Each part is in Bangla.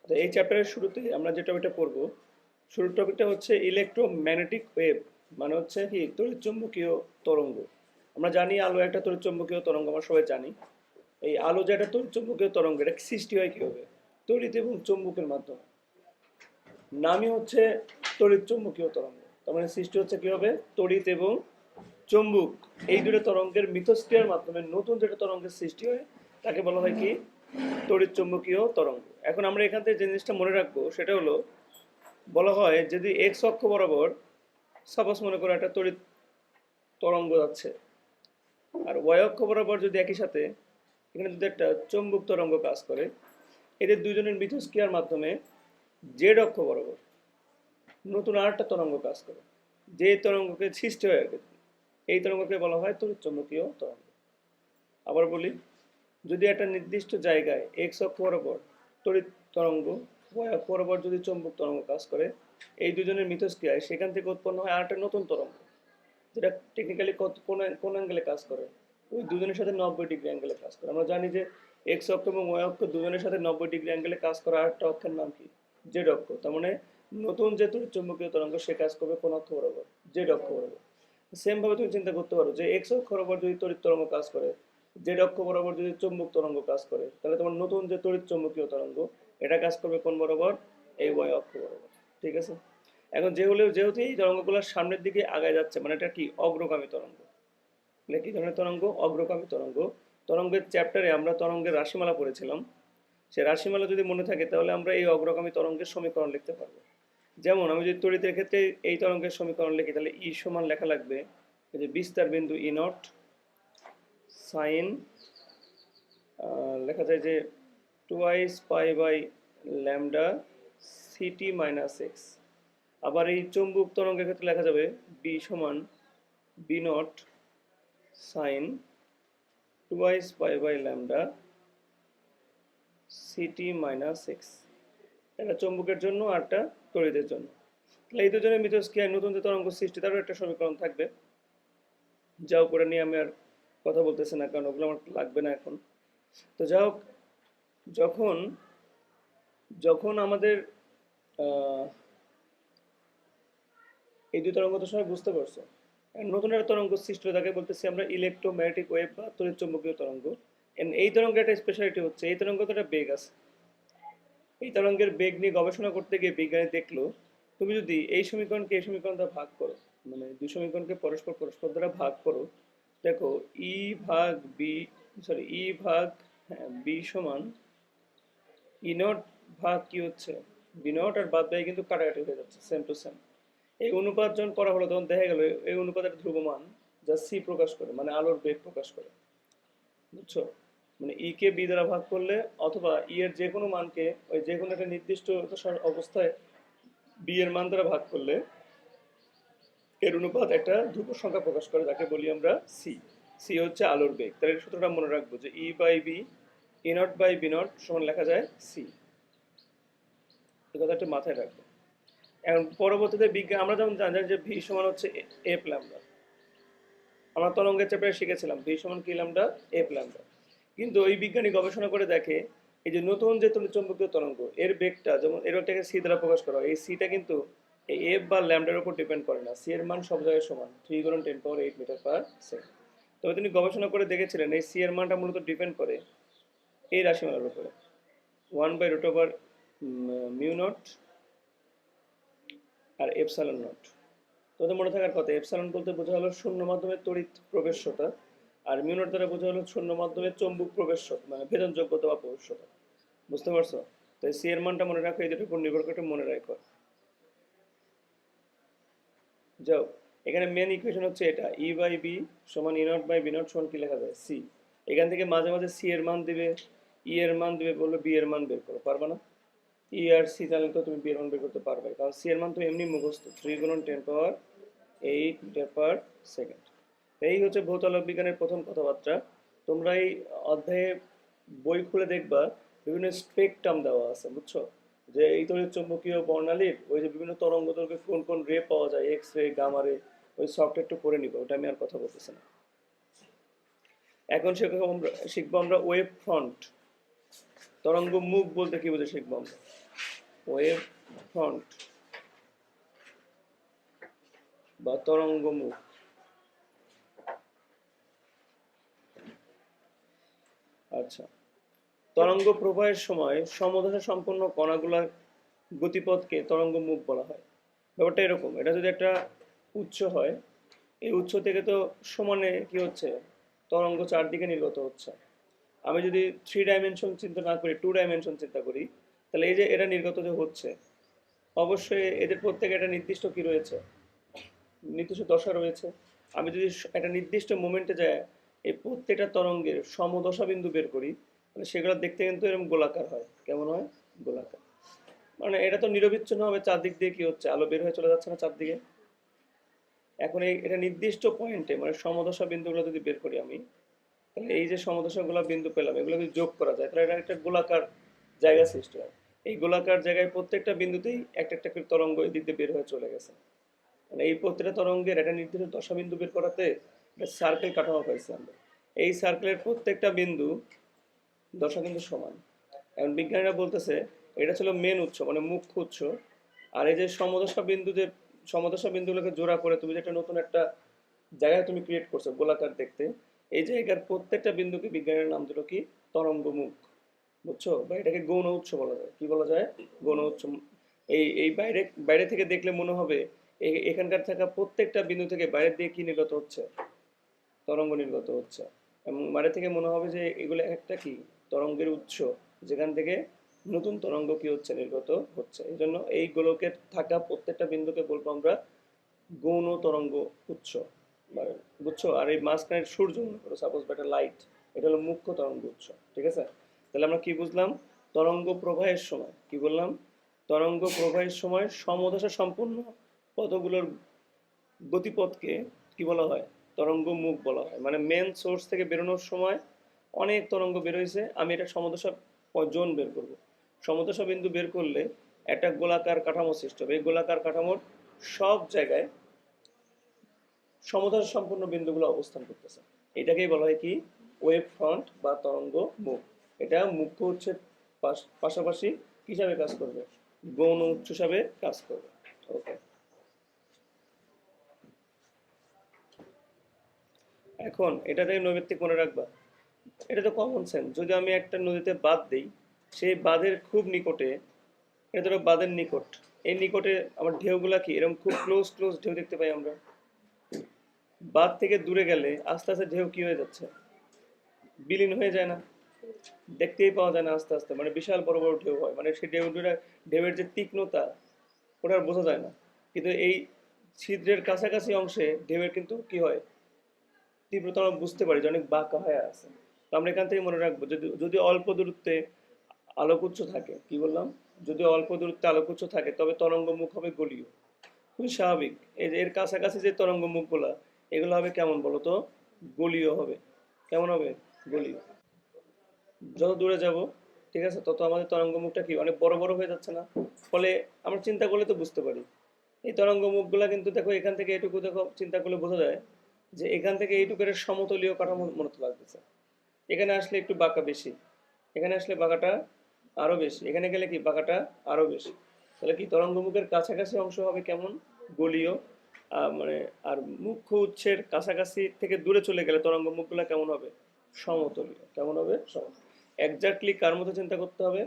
তো এই চ্যাপ্টারের শুরুতে আমরা যে টপিকটা পড়বো, শুরুর টপিকটা হচ্ছে ইলেকট্রোম্যাগনেটিক ওয়েভ, মানে হচ্ছে কি তড়িৎচুম্বকীয় তরঙ্গ। আমরা জানি আলো একটা তড়িৎচুম্বকীয় তরঙ্গ, আমরা সবাই জানি। এই আলো যে একটা তড়িৎচুম্বকীয় তরঙ্গ, এটা সৃষ্টি হয় কিভাবে? তড়িৎ এবং চুম্বকের মাধ্যমে। নামই হচ্ছে তড়িৎচুম্বকীয় তরঙ্গ। তার মানে সৃষ্টি হচ্ছে কিভাবে? তড়িৎ এবং চুম্বক, এই দুটো তরঙ্গের মিথস্ক্রিয়ার মাধ্যমে নতুন যেটা তরঙ্গের সৃষ্টি হয় তাকে বলা হয় কি? তড়িৎ চুম্বকীয় তরঙ্গ। এখন আমরা এখান থেকে যে জিনিসটা মনে রাখবো সেটা হলো, বলা হয় যদি এক্স অক্ষ বরাবর সাপোজ মনে করো একটা তড়িৎ তরঙ্গ যাচ্ছে, আর ওয়াই অক্ষ বরাবর যদি একই সাথে এখানে যদি একটা চুম্বক তরঙ্গ কাজ করে, এদের দুজনের মিথস্ক্রিয়ার মাধ্যমে জেড অক্ষ বরাবর নতুন আর একটা তরঙ্গ কাজ করে, যে তরঙ্গকে সৃষ্টি হয় আর কি, এই তরঙ্গকে বলা হয় তড়িৎ চুম্বকীয় তরঙ্গ। আবার বলি, যদি একটা নির্দিষ্ট জায়গায় এক্স অক্ষ বরাবর তড়িৎ তরঙ্গ, ওয়াই অক্ষ বরাবর যদি চুম্বক তরঙ্গ কাজ করে, এই দুজনের মিথস্ক্রিয়ায় সেখান থেকে উৎপন্ন হয় আরেকটা নতুন তরঙ্গ, যেটা টেকনিক্যালি কোন কোন অ্যাঙ্গেলে কাজ করে? ওই দুজনের সাথে 90 ডিগ্রি অ্যাঙ্গেলে কাজ করে। আমরা জানি যে এক্স অক্ষ এবং ওয়াই অক্ষ দুজনের সাথে 90 ডিগ্রি অ্যাঙ্গেলে কাজ করা আরেকটা অক্ষের নাম কি? জেড অক্ষ। তার মানে নতুন যে তড়িৎ চুম্বকীয় তরঙ্গ সে কাজ করবে কোন অক্ষ বরাবর? জেড অক্ষ বরাবর। সেম ভাবে তুমি চিন্তা করতে পারো যে এক্স অক্ষ বরাবর যদি তড়িৎ তরঙ্গ কাজ করে, জেড অক্ষ বরাবর যদি চুম্বক তরঙ্গ কাজ করে, তাহলে তোমার নতুন যে তড়িৎ চুম্বকীয় তরঙ্গ এটা কাজ করবে কোন বরাবর? এই ওয়াই অক্ষ বরাবর। ঠিক আছে? এখন যেহেতু এই তরঙ্গগুলো সামনের দিকে আগায় যাচ্ছে, মানে এটা কি? অগ্রগামী তরঙ্গ। মানে কি ধরনের তরঙ্গ? অগ্রগামী তরঙ্গ। তরঙ্গের চ্যাপ্টারে আমরা তরঙ্গের রাশিমালা পড়েছিলাম। সে রাশিমালা যদি মনে থাকে তাহলে আমরা এই অগ্রগামী তরঙ্গের সমীকরণ লিখতে পারবো। যেমন আমি যদি তড়িতের ক্ষেত্রে এই তরঙ্গের সমীকরণ লিখি, তাহলে ই সমান লেখা লাগবে এই যে বিস্তার বিন্দু ই নট সাইন, লেখা যায় যে twice pi by lambda c t minus x. আবার এই চৌম্বক তরঙ্গের ক্ষেত্রে লেখা যাবে বি সমান B naught sine twice pi by lambda c t minus x. একটা চৌম্বকের জন্য আর একটা তড়িতের জন্য। তাহলে এই দুজনের মিথস্ক্রিয়ায় নতুন যে তরঙ্গ সৃষ্টি, তারও একটা সমীকরণ থাকবে, যা উপরে নিয়ে আমি আর কথা বলতেছি না, কারণ ওগুলো আমার লাগবে না এখন। তো যা হোক, যখন যখন আমাদের আহ, এই দুই তরঙ্গ তো সবাই বুঝতে পারছো, আর নতুন একটা তরঙ্গ সৃষ্টি হয়ে তাকে বলতেছি আমরা ইলেকট্রোম্যাগনেটিক ওয়েভ বা তড়িৎ চুম্বকীয় তরঙ্গ। এই তরঙ্গের একটা স্পেশালিটি হচ্ছে এই তরঙ্গ তো একটা বেগ আছে। এই তরঙ্গের বেগ নিয়ে গবেষণা করতে গিয়ে বিজ্ঞানী দেখলো, তুমি যদি এই সমীকরণকে এই সমীকরণ দ্বারা ভাগ করো, মানে দুই সমীকরণকে পরস্পর পরস্পর দ্বারা ভাগ করো, দেখো ই ভাগ বি, সরি ই ভাগ, হ্যাঁ বি সমান ই নট ভাগ কি হচ্ছে বি নট, আর বাদ বাকি কিন্তু কাটাকাটি হয়ে যাচ্ছে, সেম টু সেম। এই অনুপাত যখন করা হলো তখন দেখা গেল এই অনুপাতের ধ্রুবমান যা সি প্রকাশ করে, মানে আলোর বেগ প্রকাশ করে। বুঝছো? মানে ই কে বি দ্বারা ভাগ করলে, অথবা ই এর যে কোনো মানকে ওই যে কোনো একটা নির্দিষ্ট অবস্থায় বি এর মান দ্বারা ভাগ করলে এর অনুপাত একটা ধ্রুব সংখ্যা প্রকাশ করে, যাকে বলি আমরা সি। সি হচ্ছে আলোর বেগ। তাহলে এই সূত্রটা মনে রাখবো যে E by B, E naught by B naught সমান লেখা যায় সি। এই কথাটা মাথায় রাখবো। এখন পরবর্তীতে বিজ্ঞান আমরা যেমন জানি যে ভি সমান হচ্ছে এফ ল্যামডা, আমরা তরঙ্গের চ্যাপ্টারে শিখেছিলাম ভি সমান কি ল্যামডা? F lambda. কিন্তু ওই বিজ্ঞানী গবেষণা করে দেখে এই যে নতুন যে চৌম্বকীয় তরঙ্গ এর বেগটা, যেমন এর বেগটাকে সি দ্বারা প্রকাশ করা হয়, এই সিটা কিন্তু এই এফ বা ল্যামডার উপর ডিপেন্ড করে না। সি এর মান সব জায়গায় সমান, 3 × 10⁸ মিটার পার সেকেন্ড। তবে তিনি গবেষণা করে দেখেছিলেন এই সি এর মানটা মূলত ডিপেন্ড করে এই রাশিমালার উপরে, 1/√ওভার মিউ নট আর এপসাইলন নট। তোদের মনে থাকার কথা, এপসাইলন বলতে বোঝা হলো শূন্য মাধ্যমে তড়িৎ প্রবেশ্যতা, আর মিউ নট দ্বারা বোঝা হলো শূন্য মাধ্যমে চৌম্বক প্রবেশ্যতা, মানে ভেদনযোগ্যতা বা প্রবেশ্যতা। বুঝতে পারছো? তাই সি এর মানটা মনে রাখো, এই দুটোর উপর নির্ভর করে মনে রাখো। যাও, এখানে মেন ইকুয়েশন হচ্ছে এটা, ই বাই বি সমান ই নট বাই বি নট সমান কি লেখা যায়? সি। এখান থেকে মাঝে মাঝে সি এর মান দিবে, ই এর মান দিবে, বলবে বি এর মান বের করো, পারবা না? ই আর সি জানলে তো তুমি বি এর মান বের করতে পারবে, কারণ সি এর মান তো এমনি মুখস্থ, 3 × 10⁸ মিটার পার সেকেন্ড। এই হচ্ছে ভৌতালোক বিজ্ঞানের প্রথম কথাবার্তা। তোমরা এই অধ্যায়ে বই খুলে দেখবা বিভিন্ন স্পেকট্রাম দেওয়া আছে, বুঝছো? যে এই তড়িৎ চুম্বকীয় বর্ণালীর ওই যে বিভিন্ন তরঙ্গ দৈর্ঘ্যে কোন কোন রে পাওয়া যায়, এক্স রে, গামা রে, ওই সফটওয়্যারটা করে নিবো, ওটা আমি আর কথা বলতেছি না। এখন শিখবো আমরা ওয়েভ ফ্রন্ট, তরঙ্গ মুখ বলতে কি বুঝে শিখবো আমরা। ওয়েভ ফ্রন্ট বা তরঙ্গ মুখ। আচ্ছা, তরঙ্গ প্রবাহের সময় সমদশা সম্পন্ন কণাগুলোর গতিপথকে তরঙ্গ মুখ বলা হয়। ব্যাপারটা এরকম, এটা যদি একটা উৎস হয়, এই উৎস থেকে তো সমানে কি হচ্ছে, তরঙ্গ চারদিকে নির্গত হচ্ছে। আমি যদি 3 ডাইমেনশন চিন্তা না করি, 2 ডাইমেনশন চিন্তা করি, তাহলে এই যে এরা নির্গত যে হচ্ছে, অবশ্যই এদের প্রত্যেকে একটা নির্দিষ্ট কি রয়েছে, নির্দিষ্ট দশা রয়েছে। আমি যদি একটা নির্দিষ্ট মোমেন্টে যায় এই প্রত্যেকটা তরঙ্গের সমদশা বিন্দু বের করি, মানে সেগুলো দেখতে কিন্তু এরকম গোলাকার হয়। কেমন হয়? গোলাকার। মানে এটা তো নিরবিচ্ছিন্ন হবে, চারদিক দিয়ে কি হচ্ছে, আলো বের হয়ে চলে যাচ্ছে না চারদিকে। এখন এটা নির্দিষ্ট পয়েন্টে মানে সমদশা বিন্দুগুলো যদি বের করি আমি, তাহলে এই যে সমদশাগুলো বিন্দু পেলাম, এগুলো যদি যোগ করা যায় তাহলে এটা একটা গোলাকার জায়গা সৃষ্টি হয়। এই গোলাকার জায়গায় প্রত্যেকটা বিন্দুতেই একটা একটা করে তরঙ্গ এই দিক দিয়ে বের হয়ে চলে গেছে। মানে এই প্রত্যেকটা তরঙ্গের একটা নির্দিষ্ট দশাবিন্দু বের করাতে একটা সার্কেল কাঠামো পাইছি আমরা। এই সার্কেলের প্রত্যেকটা বিন্দু দশা কিন্তু সমান। এখন বিজ্ঞানীরা বলতেছে এটা ছিল মেন উৎস মানে মুখ্য উৎস। আর এই যে সমদশা বিন্দু, যে সমদশা বিন্দুগুলোকে জোড়া করে তুমি যে একটা নতুন একটা জায়গায় তুমি ক্রিয়েট করছো গোলাকার দেখতে, এই জায়গার প্রত্যেকটা বিন্দুকে বিজ্ঞানের নাম দিল কি, তরঙ্গ মুখ। বুঝছো? বা এটাকে গৌণ উৎস বলা যায়। কি বলা যায়? গৌণ উৎস। এই এই বাইরে বাইরে থেকে দেখলে মনে হবে এখানকার থাকা প্রত্যেকটা বিন্দু থেকে বাইরের দিকে কি নির্গত হচ্ছে, তরঙ্গ নির্গত হচ্ছে। এবং বাইরে থেকে মনে হবে যে এগুলো একটা কি, তরঙ্গের উৎস, যেখান থেকে নতুন তরঙ্গ কি হচ্ছে, নির্গত হচ্ছে। এই জন্য এই গোলকে থাকা প্রত্যেকটা বিন্দুকে বলবো আমরা গৌণ তরঙ্গ উৎস। মানে বুঝছো? আর এই মাঝখানের সূর্য মনে করো সাপোজ বা একটা লাইট, এটা হলো মুখ্য তরঙ্গ উৎস। ঠিক আছে? তাহলে আমরা কি বুঝলাম? তরঙ্গ প্রবাহের সময় কি বললাম? তরঙ্গ প্রবাহের সময় সমদশা সম্পূর্ণ পথগুলোর গতিপথকে কি বলা হয়? তরঙ্গ মুখ বলা হয়। মানে মেন সোর্স থেকে বেরোনোর সময় অনেক তরঙ্গ বেরোইছে, আমি এটা সমদশা জোন বের করব। সমদশা বিন্দু বের করলে একটা গোলাকার কাঠামো সৃষ্টি হবে। এই গোলাকার কাঠামোর সব জায়গায় সমদশা সম্পূর্ণ বিন্দুগুলো অবস্থান করতেছে। এটাকেই বলা হয় কি, ওয়েভ ফ্রন্ট বা তরঙ্গ মুখ। এটা মুখ্য উৎসের পাশাপাশি কি হিসাবে কাজ করবে? গৌণ উৎস হিসাবে কাজ করবে। ওকে, এখন এটা থেকে নৈমিত্তিক মনে রাখবা। এটা তো কমন সেন্স। যদি আমি একটা নদীতে বাঁধ দিই, সেই বাঁধের খুব নিকটে, এটা ধরো বাঁধের নিকট, এই নিকটে আমার ঢেউগুলা কি এরকম খুব ক্লোজ ক্লোজ ঢেউ দেখতে পাই আমরা। বাঁধ থেকে দূরে গেলে আস্তে আস্তে ঢেউ কি হয়ে যাচ্ছে, বিলীন হয়ে যায় না? দেখতেই পাওয়া যায় না আস্তে আস্তে, মানে বিশাল বড় বড় ঢেউ হয়, মানে সেই ঢেউয়ের যে তীক্ষ্ণতা ওটা আর বোঝা যায় না। কিন্তু এই ছিদ্রের কাছাকাছি অংশে ঢেউয়ের কিন্তু কি হয়, তীব্রতা আমরা বুঝতে পারি যে অনেক বাঁকা হয়ে আছে। তো আমরা এখান থেকে মনে রাখবো, যদি যদি অল্প দূরত্বে আলোকউৎস থাকে, কি বললাম, যদি অল্প দূরত্বে আলোকউৎস থাকে তবে তরঙ্গ মুখ হবে গলীয়। খুবই স্বাভাবিক। এর কাছাকাছি যে তরঙ্গ মুখগুলা, এগুলো হবে কেমন বলতো? গলীয় হবে। কেমন হবে? গলীয়। যত দূরে যাব, ঠিক আছে, তত আমাদের তরঙ্গ মুখটা কি অনেক বড় বড় হয়ে যাচ্ছে না? ফলে আমরা চিন্তা করলে তো বুঝতে পারি এই তরঙ্গ মুখগুলা কিন্তু দেখো এখান থেকে এটুকু দেখো, চিন্তা করলে বোঝা যায় যে এখান থেকে এইটুকুর সমতলীয় কাঠামো মনে তো লাগতেছে। এখানে আসলে একটু বাঁকা বেশি, এখানে আসলে বাঁকাটা আরো বেশি, এখানে গেলে কি বাঁকাটা আরো বেশি। তাহলে কি তরঙ্গমুখের কাছাকাছি অংশ হবে কেমন? গলীয়। মানে আর মুখ্য উৎসের কাছাকাছি থেকে দূরে চলে গেলে তরঙ্গ মুখগুলা কেমন হবে? সমতলীয়। কেমন হবে? সমতলীয়। একজাক্টলি কার মতো চিন্তা করতে হবে?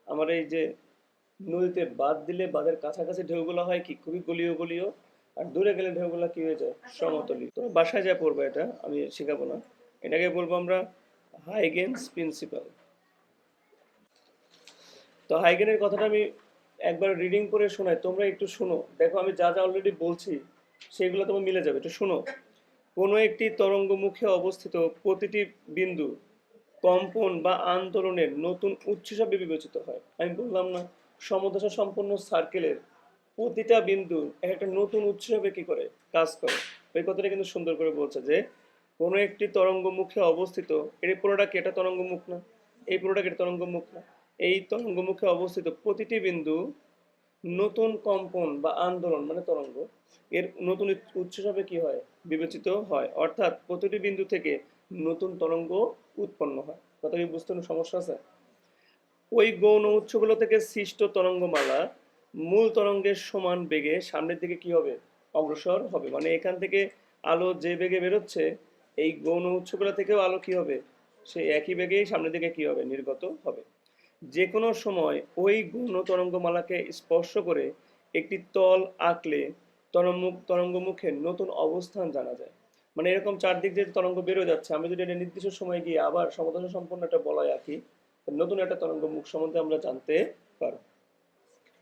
আমার এই যে নদীতে বাঁধ দিলে বাঁধের কাছাকাছি ঢেউগুলো হয় কি খুবই গলীয় গলীয়, আর দূরে গেলে ঢেউগুলো কি হয়ে যায়? সমতলীয়। তো বাসায় যা পড়বে, এটা আমি শেখাবো না। এটাকে বলবো আমরা হাইগেনস প্রিন্সিপাল। তো হাইগেনের কথাটা আমি একবার রিডিং করে শোনাই, তোমরা একটু শোনো। দেখো আমি যা যা অলরেডি বলছি সেগুলো তোমার মিলে যাবে, একটু শোনো। কোনো একটি তরঙ্গমুখে অবস্থিত প্রতিটি বিন্দু কম্পন বা আন্দোলনের নতুন উৎস হিসাবে বিবেচিত হয়। আমি বললাম না, সমদশা সম্পন্ন সার্কেলের প্রতিটা বিন্দু একটা নতুন উৎস হিসাবে কি করে কাজ করে। এই কথাটা কিন্তু সুন্দর করে বলছে যে কোনো একটি তরঙ্গমুখে অবস্থিত, এই পুরোটা কি এটা তরঙ্গমুখ না? এই পুরোটা কি এটা তরঙ্গমুখ না? এই তরঙ্গমুখে অবস্থিত প্রতিটি বিন্দু নতুন কম্পন বা আন্দোলন মানে তরঙ্গ এর নতুন উৎস হিসাবে কি হয়, বিবেচিত হয়। অর্থাৎ প্রতিটি বিন্দু থেকে নতুন তরঙ্গ উৎপন্ন হয়। কথা কি বুঝতে কোনো সমস্যা আছে? ওই গৌণ উৎসগুলো থেকে সৃষ্ট তরঙ্গমালা মূল তরঙ্গের সমান বেগে সামনের দিকে কি হবে, অগ্রসর হবে। মানে এখান থেকে আলো যে বেগে বেরোচ্ছে, এই গৌণ উৎসগুলো থেকেও আলো কি হবে, সেই একই বেগেই সামনের দিকে কি হবে, নির্গত হবে। যে কোনো সময় ওই গৌণ তরঙ্গমালাকে স্পর্শ করে একটি তল আঁকলে তরঙ্গমুখের নতুন অবস্থান জানা যায়। মানে এরকম চারদিক যে তরঙ্গ বেরোয় যাচ্ছে, আমি যদি একটা নির্দিষ্ট সময় গিয়ে আবার সমতল সম্পূর্ণ একটা বলয় আঁকি, নতুন একটা তরঙ্গ মুখ সম্বন্ধে আমরা জানতে পারব।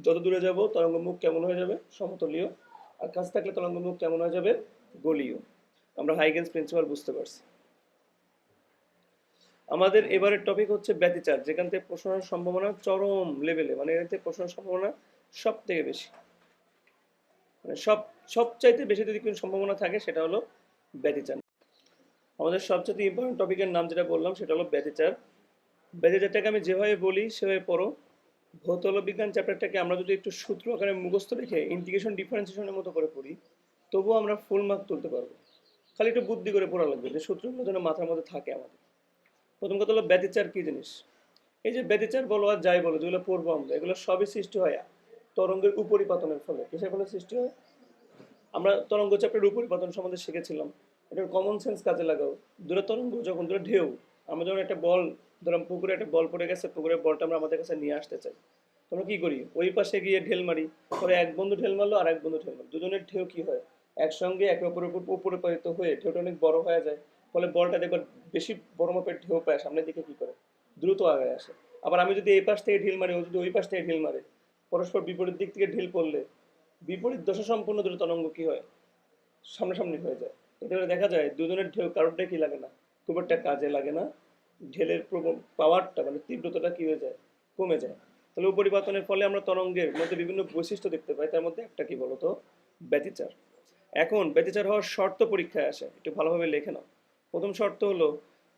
যত দূরে যাব তরঙ্গ মুখ কেমন হয়ে যাবে, সমতলীয়। আর কাছে থাকলে তরঙ্গ মুখ কেমন হয়ে যাবে, গোলীয়। আমরা হাইগেন্স প্রিন্সিপাল বুঝতে পারছি। আমাদের এবারের টপিক হচ্ছে ব্যতিচার, যেখান থেকে প্রশ্নের সম্ভাবনা চরম লেভেলে, মানে এর থেকে প্রশ্নের সম্ভাবনা সব থেকে বেশি, মানে সবচাইতে বেশি যদি কোনো সম্ভাবনা থাকে সেটা হলো ব্যতিচার। আমাদের সবচেয়ে ইম্পর্টেন্ট টপিকের নাম যেটা বললাম সেটা হলো ব্যতিচার। ব্যতিচারটাকে আমি যেভাবে বলি সেভাবে পড়ো। ভৌতল বিজ্ঞান চ্যাপ্টারটাকে আমরা যদি একটু সূত্র আকারে মুখস্থ রেখে ইন্টিগ্রেশন ডিফারেন্সিয়েশনের মতো করে পড়ি, তবুও আমরা ফুল মার্ক তুলতে পারবো। খালি একটু বুদ্ধি করে পড়া লাগবে, যে সূত্রগুলো যেন মাথার মধ্যে থাকে আমাদের। প্রথম কথা হলো ব্যতিচার কি জিনিস। এই যে ব্যতিচার বলো আর যাই বলো, যেগুলো পড়বো আমরা, এগুলো সবই সৃষ্টি হয় তরঙ্গের উপরিপাতনের ফলে। কিসের ফলে সৃষ্টি হয়? আমরা তরঙ্গ চ্যাপ্টারের উপরিপাতন সম্বন্ধে শিখেছিলাম। এটার কমন সেন্স কাজে লাগাও। দুটো তরঙ্গ যখন দুটো ঢেউ, আমরা যখন একটা বল, ধরুন পুকুরে একটা বল পড়ে গেছে, পুকুরের বলটা আমরা আমাদের কাছে নিয়ে আসতে চাই, তোমরা কি করি, ওই পাশে গিয়ে ঢেল মারি। পরে এক বন্ধু ঢেল মারলো আর এক বন্ধু ঢেল মারলো, দুজনের ঢেউ কি হয়, একসঙ্গে একে অপরের উপর উপরে পতিত হয়ে ঢেউটা অনেক বড় হয়ে যায়। ফলে বলটা দেখবার বেশি বড় মাপের ঢেউ পায়, সামনের দিকে কি করে, দ্রুত আগে আসে। আবার আমি যদি এই পাশ থেকে ঢিল মারি, ও যদি ওই পাশ থেকে ঢিল মারে, পরস্পর বিপরীত দিক থেকে ঢিল পড়লে বিপরীত দশা সম্পূর্ণ দুটো তরঙ্গ কি হয়, সামনাসামনি হয়ে যায়। এতে করে দেখা যায় দুজনের ঢেউ কারোরটাই কি লাগে না, খুব একটা কাজে লাগে না। ঢেলের পাওয়ারটা মানে তীব্রতাটা কি হয়ে যায়, কমে যায়। তাহলে উপরিপাতনের ফলে আমরা তরঙ্গের মধ্যে বিভিন্ন বৈশিষ্ট্য দেখতে পাই, তার মধ্যে একটা কি বলতো, ব্যতিচার। এখন ব্যতিচার হওয়ার শর্ত পরীক্ষায় আসে, একটু ভালোভাবে লেখে নাও। প্রথম শর্ত হলো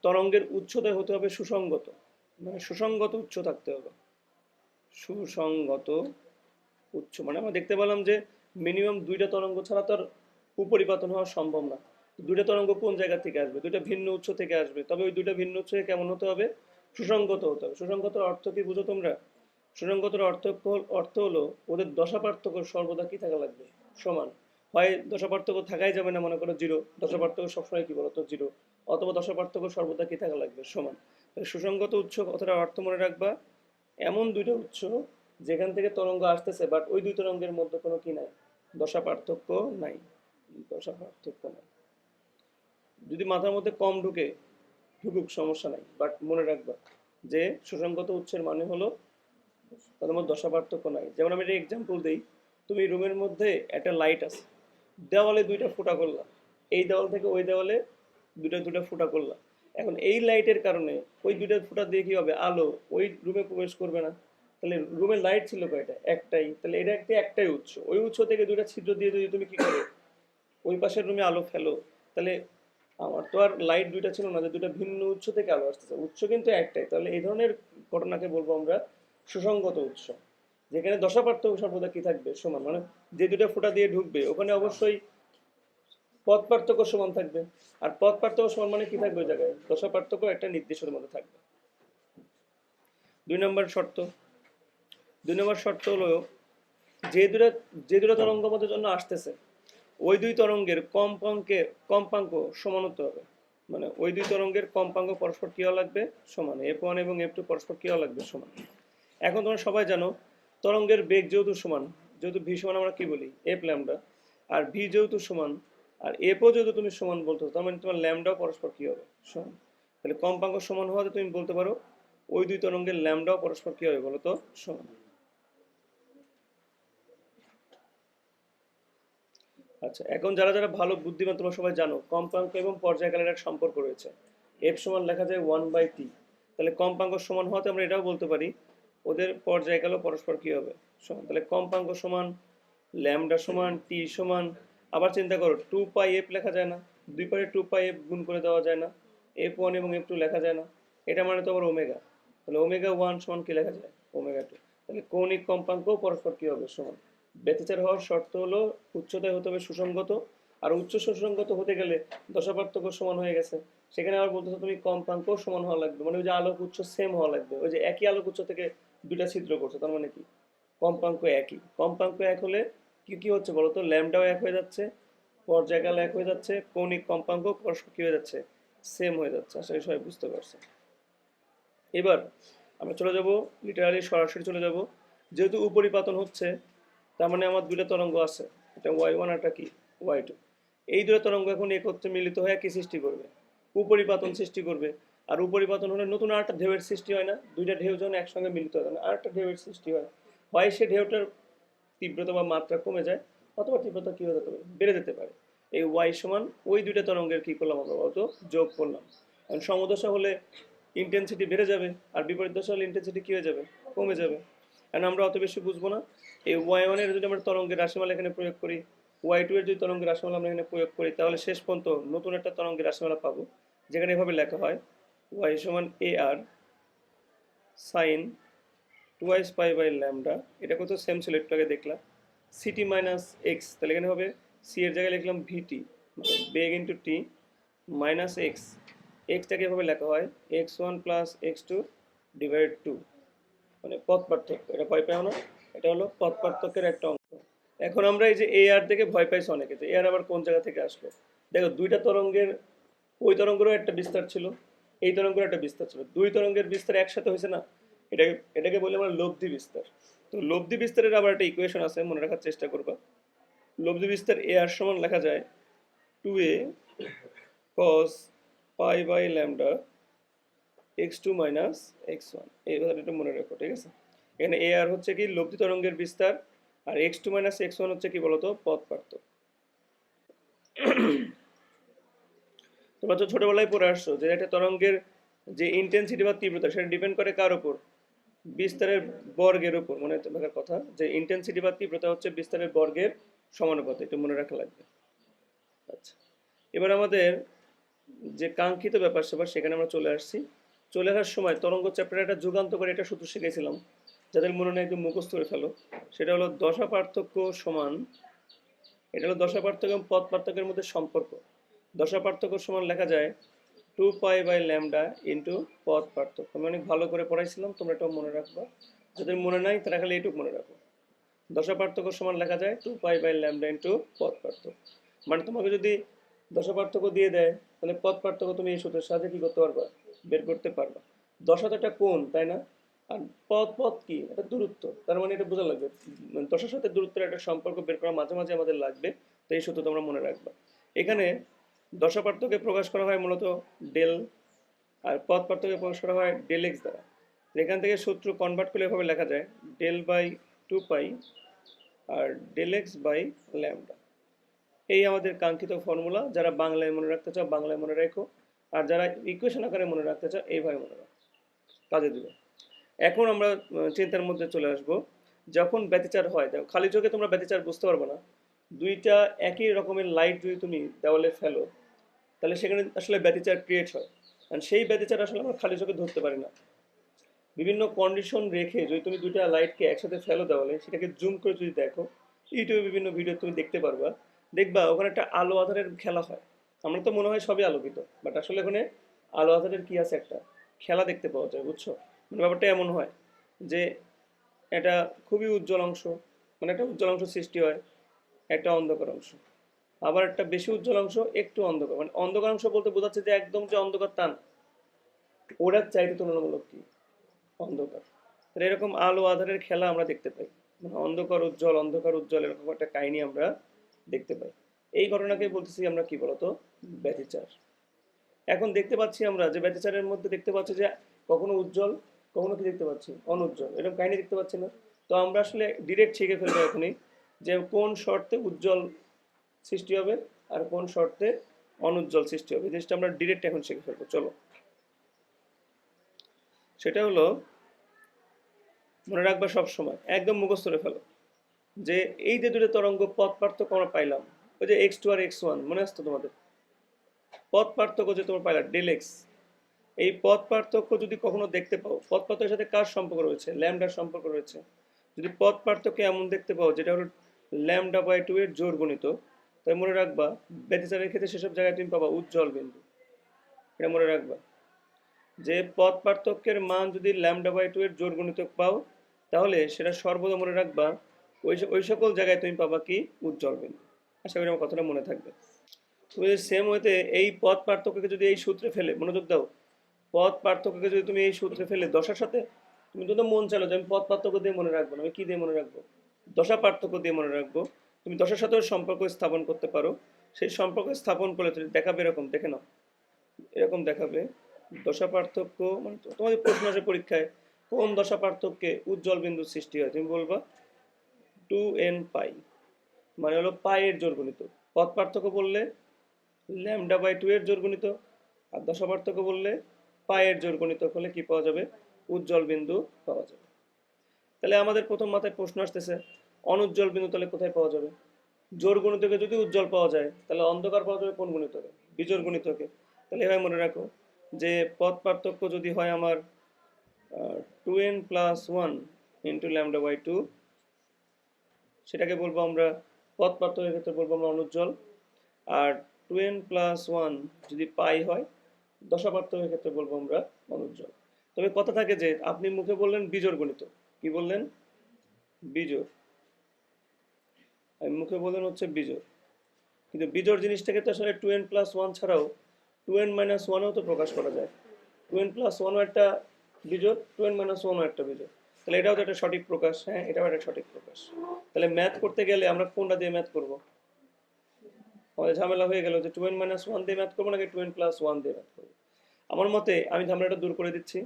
তরঙ্গের উচ্চতা হতে হবে সুসঙ্গত, মানে সুসঙ্গত উচ্চ থাকতে হবে। সুসঙ্গত উচ্চ মানে আমরা দেখতে পেলাম যে মিনিমাম দুইটা তরঙ্গ ছাড়া তার উপরিপাতন হওয়া সম্ভব না। দুইটা তরঙ্গ কোন জায়গা থেকে আসবে, দুইটা ভিন্ন উৎস থেকে আসবে, তবে ওই দুইটা ভিন্ন উৎস কেমন হতে হবে, সুসঙ্গত হতে হবে। সুসঙ্গতর অর্থ কি বুঝো তোমরা? সুসঙ্গতর অর্থ হলো ওদের দশা পার্থক্য সর্বদা কি থাকা লাগবে, সমান। হয় দশা পার্থক্য থাকাই যাবে না, মনে করো জিরো, দশা পার্থক্য সবসময় কি বলতো জিরো, অথবা দশা পার্থক্য সর্বদা কি থাকা লাগবে, সমান। সুসঙ্গত উৎস কথাটা অর্থ মনে রাখবা, এমন দুইটা উৎস যেখান থেকে তরঙ্গ আসতেছে, বাট ওই দুই তরঙ্গের মধ্যে কোনো কি নাই, দশা পার্থক্য নাই, দশা পার্থক্য নাই। যদি মাথার মধ্যে কম ঢুকুক সমস্যা নাই, বাট মনে রাখবা যে সুসঙ্গত উৎসের মানে হলো তাদের মধ্যে দশা পার্থক্য নাই। যেমন আমি একটা এক্সাম্পল দিই, তুমি রুমের মধ্যে একটা লাইট আছে, দেওয়ালে দুইটা ফুটা করলা, এই দেওয়াল থেকে ওই দেওয়ালে দুটা দুটা ফুটা করলা। এখন এই লাইটের কারণে ওই দুইটা ফুটা দিয়ে কি হবে, আলো ওই রুমে প্রবেশ করবে না। তাহলে রুমের লাইট ছিল কয়টা, একটাই, তাহলে এটা একটাই উৎস, ওই উৎস থেকে দুইটা ছিদ্র দিয়ে যদি তুমি কি করো, ওই পাশের রুমে আলো ফেলো, তাহলে আমার তো আর লাইট দুইটা ছিল না যে দুইটা ভিন্ন উৎস থেকে আলো আসতেছে, উৎস কিন্তু একটাই। তাহলে এই ধরনের ঘটনাকে বলবো আমরা সুসঙ্গত উৎস, যেখানে দশা পার্থক্য সর্বদা কি থাকবে, সমান। মানে যে দুইটা ফুটা দিয়ে ঢুকবে ওখানে অবশ্যই পথ পার্থক্য সমান থাকবে, আর পথ পার্থক্য সমান মানে কি থাকবে, ওই জায়গায় দশা পার্থক্য একটা নির্দিষ্টের মধ্যে থাকবে। দুই নম্বর শর্ত, দুই নম্বর শর্ত হলো যে দুটো তরঙ্গ আমাদের জন্য আসতেছে, ওই দুই তরঙ্গের কম্পাঙ্ক সমান হতে হবে। মানে ওই দুই তরঙ্গের কম্পাঙ্ক পরস্পর কি হওয়া লাগবে, সমান। F1 এবং F2 পরস্পর কি হওয়া লাগবে, সমান। এখন তোমরা সবাই জানো তরঙ্গের বেগ যেহেতু সমান, যেহেতু ভি সমান আমরা কি বলি, এফ ল্যামডা, আর ভি যেহেতু সমান আর এফও যেহেতু তুমি সমান বলতো, তার মানে তোমার ল্যামডাও পরস্পর কি হবে, সমান। তাহলে কম্পাঙ্ক সমান হওয়াতে তুমি বলতে পারো ওই দুই তরঙ্গের ল্যামডাও পরস্পর কি হবে বলো তো, সমান। আচ্ছা, এখন যারা যারা ভালো বুদ্ধিমান তোমরা সবাই জানো কম্পাঙ্ক এবং পর্যায়কালের এক সম্পর্ক রয়েছে। এফ সমান লেখা যায় 1/t। তাহলে কম্পাঙ্ক সমান হওয়াতে আমরা এটাও বলতে পারি ওদের পর্যায়কালও পরস্পর কি হবে, সমান। তাহলে কম্পাঙ্ক সমান, ল্যামডা সমান, টি সমান। আবার চিন্তা করো 2πf লেখা যায় না, দুই পারে 2πf গুণ করে দেওয়া যায় না, F1 এবং F2 লেখা যায় না, এটা মানে তো আবার ওমেগা। তাহলে ওমেগা 1 সমান কি লেখা যায়, ওমেগা 2। তাহলে কৌণিক কম্পাঙ্ক পরস্পর কি হবে, সমান। ব্যতিচার হওয়ার শর্ত হলো উচ্চতায় হতে হবে সুসঙ্গত, আর উচ্চ সুসংগত হতে গেলে দশা পার্থক্য সমান হয়ে গেছে। সেখানে আবার বলতেছো তুমি কম্পাঙ্ক সমান হওয়া লাগবে, মানে ওই যে আলোক উচ্চ সেম হওয়া লাগবে। ওই যে একই আলোক উচ্চ থেকে দুইটা ছিদ্র করছে, তার মানে কি কম্পাঙ্ক একই। কম্পাঙ্ক এক হলে কি কি হচ্ছে বলতো, ল্যামডাও এক হয়ে যাচ্ছে, পর্যায়কাল এক হয়ে যাচ্ছে, কৌণিক কম্পাঙ্ক পরস্পর কি হয়ে যাচ্ছে, সেম হয়ে যাচ্ছে। আশা করি সবাই বুঝতে পারছে। এবার আমরা চলে যাব, লিটারালি সরাসরি চলে যাব। যেহেতু উপরিপাতন হচ্ছে, তার মানে আমার দুইটা তরঙ্গ আছে, এটা y1 আর একটা কি y2। এই দুটো তরঙ্গ এখন একত্রে মিলিত হয়ে কি সৃষ্টি করবে, উপরিপাতন সৃষ্টি করবে। আর উপরিপাতন হলে নতুন আরেকটা ঢেউয়ের সৃষ্টি হয় না, দুইটা ঢেউ যখন একসঙ্গে মিলিত হয় না আরেকটা ঢেউয়ের সৃষ্টি হয়। হয় সে ঢেউটার তীব্রতা বা মাত্রা কমে যায়, অথবা তীব্রতা কি হয়ে যেতে পারে, বেড়ে যেতে পারে। এই ওয়াই সমান ওই দুইটা তরঙ্গের কি করলাম আমরা বলতো, যোগ করলাম। কারণ সমদশা হলে ইন্টেন্সিটি বেড়ে যাবে, আর বিপরীত দশা হলে ইন্টেন্সিটি কি হয়ে যাবে, কমে যাবে। কারণ আমরা অত বেশি বুঝবো না। এই ওয়াই ওয়ানের যদি আমরা তরঙ্গের রাশিমালা এখানে প্রয়োগ করি, ওয়াই টু এর যদি তরঙ্গের রাশিমালা আমরা এখানে প্রয়োগ করি, তাহলে শেষ পর্যন্ত নতুন একটা তরঙ্গের রাশিমালা পাবো, যেখানে এভাবে লেখা হয় ওয়াই সমান এ আর sine twice pi by lambda. এটা কত সেম ছিল একটু আগে দেখলাম, সিটি মাইনাস এক্স। তাহলে এখানে হবে সি এর জায়গায় লিখলাম ভিটি, মানে বেগ ইন্টু টি মাইনাস এক্স। এক্সটাকে এভাবে লেখা হয় x one plus x two divide two, মানে পথ পার্থক্য। এটা ভয় পাও না, এটা হলো পথ পার্থক্যের একটা অঙ্ক। এখন আমরা এই যে এ আর থেকে ভয় পাইছি অনেকে, যে এ আর আবার কোন জায়গা থেকে আসলো। দেখো দুইটা তরঙ্গের, ওই তরঙ্গেরও একটা বিস্তার ছিল, এই তরঙ্গের একটা বিস্তার ছিল, দুই তরঙ্গের বিস্তার একসাথে হয়েছে না, এটাকে এটাকে বলে আমরা লব্ধি বিস্তার। তো লব্ধি বিস্তারের আবার একটা ইকুয়েশন আছে, মনে রাখার চেষ্টা করবা। লব্ধি বিস্তার এ আর সমান লেখা যায় two a cos pi by lambda x two minus x one. এই কথাটা মনে রাখো, ঠিক আছে। এখানে এ আর হচ্ছে কি লব্ধি তরঙ্গের বিস্তার, আর x two minus x one হচ্ছে কি বলতো, পথ পার্থক্য। তোমরা তো ছোটবেলায় পড়ে আসছো যে একটা তরঙ্গের যে ইন্টেন্সিটি বা তীব্রতা, সেটা ডিপেন্ড করে কার উপর, বিস্তারের বর্গের উপর। মনে রাখার কথা যে ইন্টেন্সিটি বা তীব্রতা হচ্ছে বিস্তারের বর্গের সমানুপাতে, একটু মনে রাখা লাগবে। আচ্ছা, এবার আমাদের যে কাঙ্ক্ষিত ব্যাপার স্যাপার সেখানে আমরা চলে আসছি। চলে আসার সময় তরঙ্গ চ্যাপ্টারে একটা যুগান্ত করে এটা সূত্র শিখেছিলাম, যাদের মনে নেই একটু মুখস্থ করে ফেলো। সেটা হলো দশা পার্থক্য সমান, এটা হলো দশা পার্থক্য এবং পথ পার্থক্যের মধ্যে সম্পর্ক। দশা পার্থক্য সমান লেখা যায় two pi by lambda into পথ পার্থক্য। আমি অনেক ভালো করে পড়াইছিলাম, তোমরা এটাও মনে রাখবা। যাদের মনে নাই তারা খালি এইটুকু মনে রাখো, দশা পার্থক্য সমান লেখা যায় two pi by lambda into পথ পার্থক্য। মানে তোমাকে যদি দশা পার্থক্য দিয়ে দেয়, তাহলে পথ পার্থক্য তুমি এই সূত্রের সাহায্যে কি করতে পারবা, বের করতে পারবা। দশা তো একটা কোণ, তাই না? আর পথ পথ কি, এটা দূরত্ব, তার মানে এটা বোঝা লাগবে দশার সাথে দূরত্বের একটা সম্পর্ক বের করা মাঝে মাঝে আমাদের লাগবে। তো এই সূত্র তোমরা মনে রাখবা। এখানে দশা পার্থক্যকে প্রকাশ করা হয় মূলত ডেল, আর পথ পার্থক্যকে প্রকাশ করা হয় ডেল এক্স দ্বারা। এখান থেকে সূত্র কনভার্ট করলে এভাবে লেখা যায় ডেল বাই টু পাই আর ডেল এক্স বাই ল্যামডা। এই আমাদের কাঙ্ক্ষিত ফর্মুলা। যারা বাংলায় মনে রাখতে চাও বাংলায় মনে রাখো, আর যারা ইকুয়েশন আকারে মনে রাখতে চাও এইভাবে মনে রাখো, কাজে দিবে। এখন আমরা চিন্তার মধ্যে চলে আসব। যখন ব্যতিচার হয়, দেখো খালি চোখে তোমরা ব্যতিচার বুঝতে পারবে না। দুইটা একই রকমের লাইট যদি তুমি দেওয়ালে ফেলো, তাহলে সেখানে আসলে ব্যতিচার ক্রিয়েট হয়। আর সেই ব্যতিচার আসলে আমরা খালি চোখে ধরতে পারি না। বিভিন্ন কন্ডিশন রেখে যদি তুমি দুইটা লাইটকে একসাথে ফেলো দেওয়ালে, সেটাকে জুম করে যদি দেখো, ইউটিউবে বিভিন্ন ভিডিও তুমি দেখতে পারবা, দেখবা ওখানে একটা আলো আধারের খেলা হয়। আমরা তো মনে হয় সবই আলোকিত, বাট আসলে ওখানে আলো আধারের কি আছে, একটা খেলা দেখতে পাওয়া যায়, বুঝছো? মানে ব্যাপারটা এমন হয় যে এটা খুবই উজ্জ্বল অংশ, মানে একটা উজ্জ্বল অংশ সৃষ্টি হয়, একটা অন্ধকার অংশ, আবার একটা বেশি উজ্জ্বল অংশ একটু অন্ধকার। মানে অন্ধকার অংশ বলতে বোঝাচ্ছে যে একদম যে অন্ধকার তা না, ওরা চাইতে তুলনামূলক কি অন্ধকার। তাহলে এরকম আলো আধারের খেলা আমরা দেখতে পাই, মানে অন্ধকার উজ্জ্বল এরকম একটা কাহিনী আমরা দেখতে পাই। এই ঘটনাকে বলতেছি আমরা কি বলতো, ব্যতিচার। এখন দেখতে পাচ্ছি আমরা যে ব্যতিচারের মধ্যে দেখতে পাচ্ছি যে কখনো উজ্জ্বল, কখনো কি দেখতে পাচ্ছি অনুজ্জ্বল, এরকম কাহিনী দেখতে পাচ্ছি না। তো আমরা আসলে ডিরেক্ট শিখে ফেলবো এখনই যে কোন শর্তে উজ্জ্বল সৃষ্টি হবে আর কোন শর্তে অনুজ্জ্বল সৃষ্টি হবে। এই জিনিসটা আমরা ডিরেক্ট এখন শিখে ফেলবো, চলো। সেটা হলো, মনে রাখবা সব সময়, একদম মুখস্থ করে ফেলো, যে এই যে দুটো তরঙ্গ পথ পার্থক্য আমরা পাইলাম, ওই যে এক্স টু আর এক্স ওয়ান, মনে আসতো তোমাদের? পথ পার্থক্য যে তোমরা পাইলা ডেল এক্স, এই পথ পার্থক্য যদি কখনো দেখতে পাও, পথ পার্থক্যের সাথে কার সম্পর্ক রয়েছে, ল্যামডার সম্পর্ক রয়েছে। যদি পথ পার্থক্য এমন দেখতে পাও যেটা হলো ল্যামডা বাই টু এর জোর গণিত, তাই মনে রাখবা ব্যতিচারের ক্ষেত্রে সেসব জায়গায় তুমি পাবা উজ্জ্বল বিন্দু। এটা মনে রাখবা যে পথ পার্থক্যের মান যদি λ/2 এর জোড় গুণিতক পাও, তাহলে সেটা সর্বদা মনে রাখবা ওই সকল জায়গায় তুমি পাবা কি উজ্জ্বল বিন্দু। আশা করি আমার কথাটা মনে থাকবে। তুমি যদি সেম ওয়েতে এই পথ পার্থক্যকে যদি এই সূত্রে ফেলে, মনোযোগ দাও, পথ পার্থক্যকে যদি তুমি এই সূত্রে ফেলে দশার সাথে, তুমি তো মন চাইলো যে আমি পথ পার্থক্য দিয়ে মনে রাখবো না, আমি কি দিয়ে মনে রাখবো? দশা পার্থক্য দিয়ে মনে রাখবো। তুমি দশার সাথেও সম্পর্ক স্থাপন করতে পারো। সেই সম্পর্ক স্থাপন করলে তুমি দেখাবে এরকম, দেখে নাও, এরকম দেখাবে দশা পার্থক্য, মানে তোমাদের প্রশ্ন আসে পরীক্ষায় কোন দশা পার্থক্যে উজ্জ্বল বিন্দু সৃষ্টি হয়, তুমি বলবা 2n পাই, মানে হলো পায়ের জোড় গুণিত। পথ পার্থক্য বললে λ/2 এর জোড় গুণিত, আর দশা পার্থক্য বললে পায়ের জোড় গুণিত হলে কি পাওয়া যাবে? উজ্জ্বল বিন্দু পাওয়া যাবে। তাহলে আমাদের প্রথম মাথায় প্রশ্ন আসতেছে অনুজ্জ্বল বিন্দু তাহলে কোথায় পাওয়া যাবে? জোড় গুণিতকে যদি উজ্জ্বল পাওয়া যায় তাহলে অন্ধকার পাওয়া যাবে কোন গুণিতকে? বিজোড় গুণিতকে। তাহলে এভাবে মনে রাখো যে পথ পার্থক্য যদি হয় আমার 2n+1 ইন্টু λ/2, সেটাকে বলবো আমরা পথ পার্থক্যের ক্ষেত্রে বলবো আমরা অনুজ্জ্বল। আর 2n+1 যদি পাই হয় দশা পার্থক্যের ক্ষেত্রে বলবো আমরা অনুজ্জ্বল। তবে কথা থাকে যে আপনি মুখে বললেন বিজোড় গণিত, কি বললেন? বিজোড়। আমি মুখে বললেন হচ্ছে বিজোড়, কিন্তু বিজোড় জিনিসটাকে তো আসলে 2n+1 ছাড়াও 2n-1ও তো প্রকাশ করা যায়। 2n+1ও একটা বিজোড়, 2n-1ও একটা বিজোড়। তাহলে এটাও তো একটা সঠিক প্রকাশ। হ্যাঁ, এটাও একটা সঠিক প্রকাশ। তাহলে ম্যাথ করতে গেলে আমরা কোনটা দিয়ে ম্যাথ করব? আমাদের ঝামেলা হয়ে গেল যে 2n-1 দিয়ে ম্যাথ করবো নাকি 2n+1 দিয়ে ম্যাথ করবো। আমার মতে আমি ঝামেলাটা দূর করে দিচ্ছি।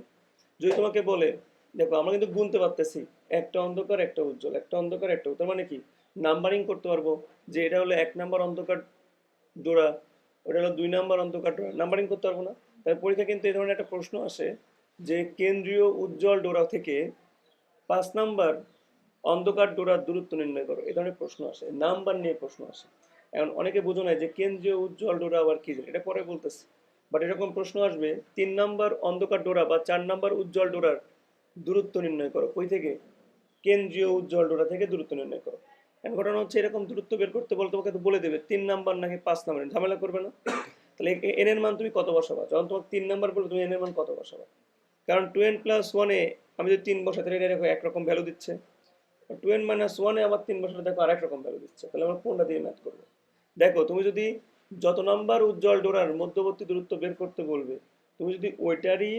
যদি তোমাকে বলে দেখো আমরা কিন্তু গুনতে পারতেছি, একটা অন্ধকার একটা উজ্জ্বল, একটা অন্ধকার একটা উজ্জ্বল, মানে কি নাম্বারিং করতে পারবো যে এটা হলো 1 নাম্বার অন্ধকার ডোরা, ওটা হলো 2 নাম্বার অন্ধকার ডোরা, নাম্বারিং করতে পারবো না? তাই পরীক্ষা কিন্তু এই ধরনের একটা প্রশ্ন আসে যে কেন্দ্রীয় উজ্জ্বল ডোরা থেকে 5 নাম্বার অন্ধকার ডোরার দূরত্ব নির্ণয় করো, এই ধরনের প্রশ্ন আসে, নাম্বার নিয়ে প্রশ্ন আসে। এখন অনেকে বোঝো না যে কেন্দ্রীয় উজ্জ্বল ডোরা আবার কি, এটা পরে বলতেছে। বাট এরকম প্রশ্ন আসবে 3 নাম্বার অন্ধকার ডোরা বা 4 নাম্বার উজ্জ্বল ডোরার দূরত্ব নির্ণয় করো, কই থেকে? কেন্দ্রীয় উজ্জ্বল ডোরা থেকে দূরত্ব নির্ণয় করো। এখন ঘটনা হচ্ছে এরকম দূরত্ব বের করতে বলে তোমাকে তো বলে দেবে 3 নাম্বার নাকি 5 নাম্বার, ঝামেলা করবে না? তাহলে এন এর মান তুমি কত বসাবা? যখন তোমাকে 3 নাম্বার বলবে তুমি এন এর মান কত বসাবা? কারণ 2n+1-এ আমি যদি 3 বসাই তাহলে এটা দেখো একরকম ভ্যালু দিচ্ছে, 2n-1-এ আবার 3 বসালে দেখো আরেক রকম ভ্যালু দিচ্ছে। তাহলে আমরা কোনটা দিয়ে ম্যাথ করবো? দেখো তুমি যদি যত নাম্বার উজ্জ্বল ডোরার মধ্যবর্তী দূরত্ব বের করতে বলবে, তুমি যদি ওইটারই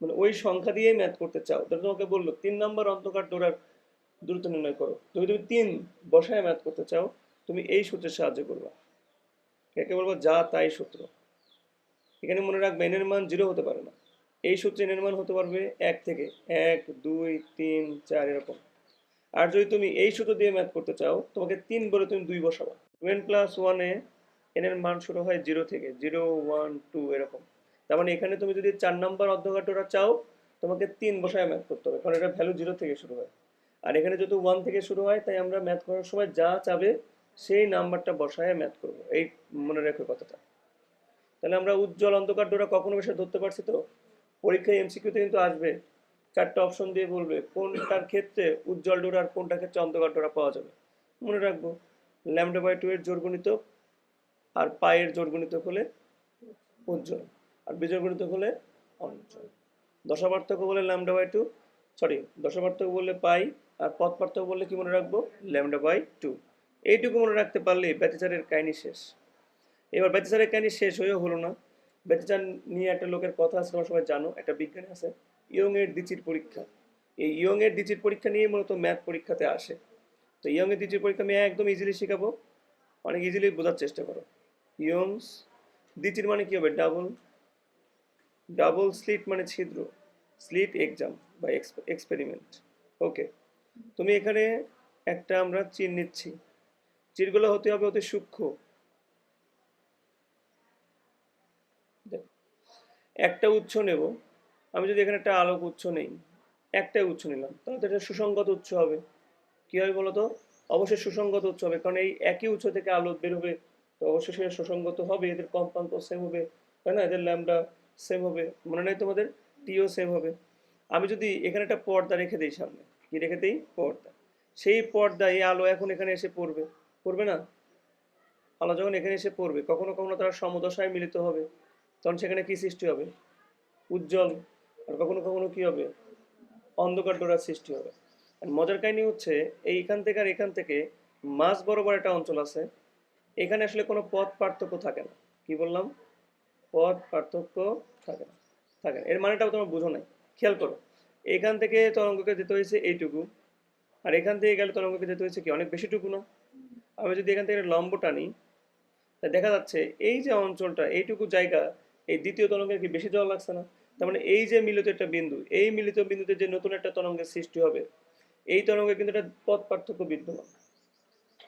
মানে ওই সংখ্যা দিয়েই ম্যাথ করতে চাও, তাহলে তোমাকে বললো 3 নাম্বার অন্ধকার ডোরার দূরত্ব নির্ণয় করো। যদি তুমি 3 বসায় ম্যাথ করতে চাও, তুমি এই সূত্রের সাহায্য করবা, একে বলবো যা তাই সূত্র। এখানে মনে রাখবে এন এর মান 0 হতে পারে না, এই সূত্রে এন এর মান হতে পারবে 1 থেকে 1, 2, 3, 4 এরকম। আর যদি তুমি এই সূত্র দিয়ে ম্যাথ করতে চাও, তোমাকে 3 বলে তুমি 2 বসাবা। 2n+1-এ এন এর মান শুরু হয় 0 থেকে, 0, 1, 2 এরকম। তার মানে এখানে তুমি যদি 4 নাম্বার অর্ধঘাট ডোরা চাও, তোমাকে 3 বসায় ম্যাথ করতে হবে, কারণ এটা ভ্যালু 0 থেকে শুরু হয়। আর এখানে যেহেতু 1 থেকে শুরু হয়, তাই আমরা ম্যাথ করার সময় যা চাবে সেই নাম্বারটা বসায় ম্যাথ করব, এই মনে রেখো কথাটা। তাহলে আমরা উজ্জ্বল অন্ধকার ডোরা কখনো বেশি ধরতে পারছি তো? পরীক্ষায় এমসিকিউতে কিন্তু আসবে, 4টা অপশন দিয়ে বলবে কোনটার ক্ষেত্রে উজ্জ্বল ডোরা আর কোনটার ক্ষেত্রে অন্ধকার ডোরা পাওয়া যাবে। মনে রাখবো λ/2 এর জোড় গুণিতক আর পায়ের জোড় গুণিতক হলে উজ্জ্বল, আর বিজোড় গুণিতক হলে অনুজ্জ্বল। দশা পার্থক্য বলে λ/2, সরি দশা পার্থক্য বললে পাই, আর পথ পার্থক্য বললে কি মনে রাখবো? λ/2। এইটুকু মনে রাখতে পারলে ব্যতিচারের কাহিনী শেষ। এবার ব্যতিচারের কাহিনী শেষ হয়েও হলো না। ব্যতিচার নিয়ে একটা লোকের কথা আছে, তোমরা সবাই জানো, একটা বিজ্ঞানী আছে ইয়ং এর দ্বিচির পরীক্ষা। এই ইয়ং এর দ্বিচির পরীক্ষা নিয়ে মূলত ম্যাথ পরীক্ষাতে আসে। তো ইয়ং এর দ্বিচির পরীক্ষা আমি একদম ইজিলি শেখাবো, অনেক ইজিলি বোঝার চেষ্টা করো। ইয়ংস দ্বিচির মানে কি হবে? ডাবল, ডাবল স্লিট মানে ছিদ্র, স্লিট এক্সাম বা এক্সপেরিমেন্ট। ওকে, তুমি এখানে একটা আমরা চির নিচ্ছি, চিরগুলো হতে হবে অতি সূক্ষ্ম। দেখো একটা উৎস নেব, আমি যদি এখানে একটা আলোক উৎস নেই, একটাই উৎস নিলাম, তাহলে তো এটা সুসংগত উৎস হবে। কি হবে বলো তো? অবশ্যই সুসংগত উৎস হবে, কারণ এই একই উৎস থেকে আলো বের হবে, তো অবশ্যই সেটা সুসংগত হবে, এদের কম্পাঙ্ক সেম হবে, তাই না? এদের ল্যামডা সেম হবে, মনে নাই তোমাদের? টিও সেম হবে। আমি যদি এখানে একটা পর্দা রেখে দিই সামনে, কি রেখে দিই? পর্দা। সেই পর্দা এই আলো এখন এখানে এসে পড়বে, পড়বে না? আলো যখন এখানে এসে পড়বে কখনো কখনো তারা সমদশায় মিলিত হবে, তখন সেখানে কি সৃষ্টি হবে? উজ্জ্বল। আর কখনো কখনো কি হবে? অন্ধকার ডোরার সৃষ্টি হবে। আর মজার কাহিনী হচ্ছে এইখান থেকে আর এখান থেকে মাঝ বরাবর একটা অঞ্চল আছে, এখানে আসলে কোনো পথ পার্থক্য থাকে না। কি বললাম? পথ পার্থক্য থাকে না, থাকে না। এর মানেটাও তোমার বুঝো নাই, খেয়াল করো। এখান থেকে তরঙ্গকে যেতে হয়েছে এইটুকু, আর এখান থেকে গেলে তরঙ্গকে যেতে হয়েছে কি অনেক বেশিটুকু না? আমি যদি এখান থেকে লম্ব টানি, তা দেখা যাচ্ছে এই যে অঞ্চলটা এইটুকু জায়গা এই দ্বিতীয় তরঙ্গের কি বেশি যাওয়া লাগছে না? তার মানে এই যে মিলিত একটা বিন্দু, এই মিলিত বিন্দুতে যে নতুন একটা তরঙ্গের সৃষ্টি হবে, এই তরঙ্গে কিন্তু একটা পথ পার্থক্য বিদ্যমান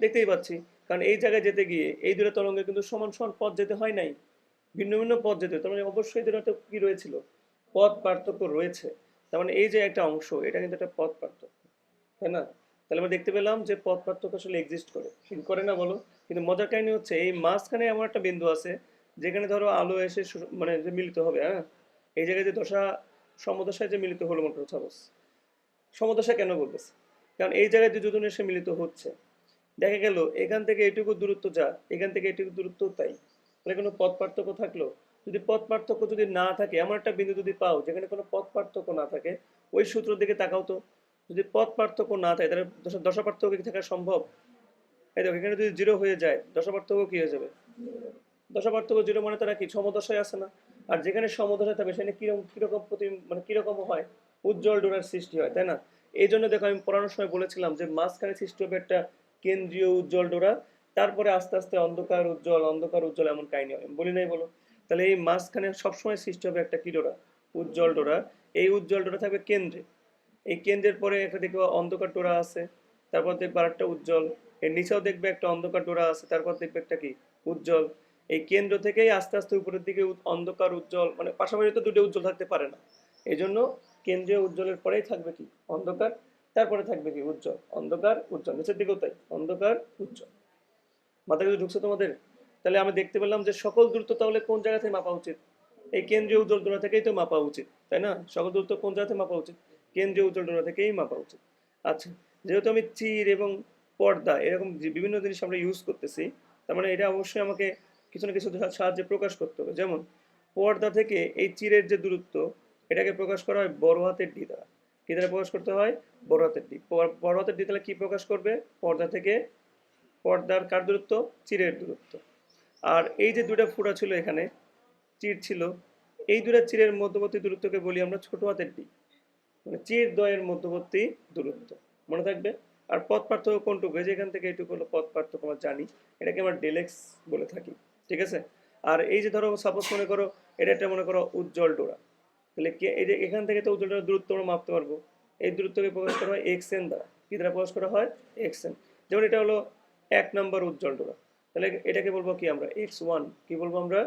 দেখতেই পাচ্ছি। কারণ এই জায়গায় যেতে গিয়ে এই দুটো তরঙ্গের কিন্তু সমান সমান পথ যেতে হয় নাই, ভিন্ন ভিন্ন পথ যেতে হয়। তার মানে অবশ্যই এদের একটা কি রয়েছিল? পথ পার্থক্য রয়েছে। তার মানে এই যে একটা অংশ, এটা কিন্তু একটা পথ পার্থক্য, তাই না? তাহলে আমরা দেখতে পেলাম যে পথ পার্থক্য আসলে এক্সিস্ট করে, কিন্তু করে না বলো? কিন্তু মজার কাহিনী হচ্ছে এই মাঝখানে এমন একটা বিন্দু আছে যেখানে ধরো আলো এসে মানে যে মিলিত হবে, হ্যাঁ, এই জায়গায় যে দশা সমদশায় যে মিলিত হলো মোটর সাপোজ, সমদশা কেন বলতেছে? কারণ এই জায়গায় যে দুজন এসে মিলিত হচ্ছে, দেখা গেল এখান থেকে এটুকু দূরত্ব যা, এখান থেকে এটুকু দূরত্ব তাই, তাহলে কোনো পথ পার্থক্য থাকলো? যদি পথ পার্থক্য যদি না থাকে, এমন একটা বিন্দু যদি পাও যেখানে কোনো পথ পার্থক্য না থাকে, ওই সূত্রের দিকে তাকাও তো। যদি পথ পার্থক্য না থাকে তাহলে দশা পার্থক্য কি থাকা সম্ভব? এই দেখো এখানে যদি জিরো হয়ে যায়, দশা পার্থক্য কি হয়ে যাবে? দশা পার্থক্য জিরো মানে তারা কি সমদশায় আছে না? আর যেখানে সমদশায় থাকবে সেখানে কিরকম কিরকম মানে কিরকম হয়? উজ্জ্বল ডোরার সৃষ্টি হয়, তাই না? এই জন্য দেখো আমি পড়ানোর সময় বলেছিলাম যে মাঝখানে সৃষ্টি হবে একটা কেন্দ্রীয় উজ্জ্বল ডোরা, তারপরে আস্তে আস্তে অন্ধকার উজ্জ্বল এমন কাহিনী হয়, বলি নাই বলো? তাহলে এই মাঝখানে সবসময় সৃষ্টি হবে একটা কি ডোরা? উজ্জ্বল ডোরা। এই উজ্জ্বল ডোরা থাকবে কেন্দ্রে। এই কেন্দ্রের পরে একটা দেখবে অন্ধকার ডোরা আছে, তারপর দেখবে আরেকটা উজ্জ্বল। এর নিচেও দেখবে একটা অন্ধকার ডোরা আছে, তারপর দেখবে একটা কি? উজ্জ্বল। এই কেন্দ্র থেকেই আস্তে আস্তে উপরের দিকে অন্ধকার উজ্জ্বল, মানে পাশাপাশি তো দুটো উজ্জ্বল থাকতে পারে না। এই জন্য কেন্দ্রীয় উজ্জ্বলের পরেই থাকবে কি? অন্ধকার। তারপরে থাকবে কি? উজ্জ্বল। অন্ধকার উজ্জ্বল, নিচের দিকেও তাই, অন্ধকার উজ্জ্বল। মাথায় কিছু ঢুকছে তোমাদের? তাহলে আমি দেখতে পেলাম যে সকল দূরত্ব তাহলে কোন জায়গা থেকে মাপা উচিত? এই কেন্দ্রীয় উজ্জ্বল ডোরা থেকেই তো মাপা উচিত, তাই না? সকল দূরত্ব কোন জায়গা থেকে মাপা উচিত? কেন্দ্রীয় উজ্জ্বল ডোরা থেকেই মাপা উচিত। আচ্ছা, যেহেতু আমি চির এবং পর্দা এরকম যে বিভিন্ন জিনিস আমরা ইউজ করতেছি, তার মানে এটা অবশ্যই আমাকে কিছু না কিছু সাহায্যে প্রকাশ করতে হবে। যেমন পর্দা থেকে এই চিরের যে দূরত্ব, এটাকে প্রকাশ করা হয় বড় হাতের ডি দ্বারা। কি দ্বারা প্রকাশ করতে হয়? বড় হাতের ডি। বড় হাতের ডি তাহলে কি প্রকাশ করবে? পর্দা থেকে পর্দার কার দূরত্ব? চিরের দূরত্ব। আর এই যে দুটা ফুটা ছিল এখানে, চির ছিল, এই দুটা চিরের মধ্যবর্তী দূরত্বকে বলি আমরা ছোট হাতের ডি, মানে চির দ্বয়ের মধ্যবর্তী দূরত্ব। মনে থাকবে? আর পথ পার্থক্য কোনটুকু? এই যে এখান থেকে এইটুকু হলো পথ পার্থক্য, আমরা জানি এটাকে আমরা ডেলেক্স বলে থাকি, ঠিক আছে? আর এই যে ধরো সাপোজ মনে করো এটা একটা মনে করো উজ্জ্বল ডোরা, তাহলে এই যে এখান থেকে তো উজ্জ্বল ডোরার দূরত্ব আমরা মাপতে পারবো। এই দূরত্বকে প্রকাশ করা হয় এক্স এন দ্বারা। কি দ্বারা প্রকাশ করা হয়? X N. যেমন এটা হলো 1 নম্বর উজ্জ্বল ডোরা, তাহলে এটাকে বলবো কি আমরা? x1। কি বলবো আমরা?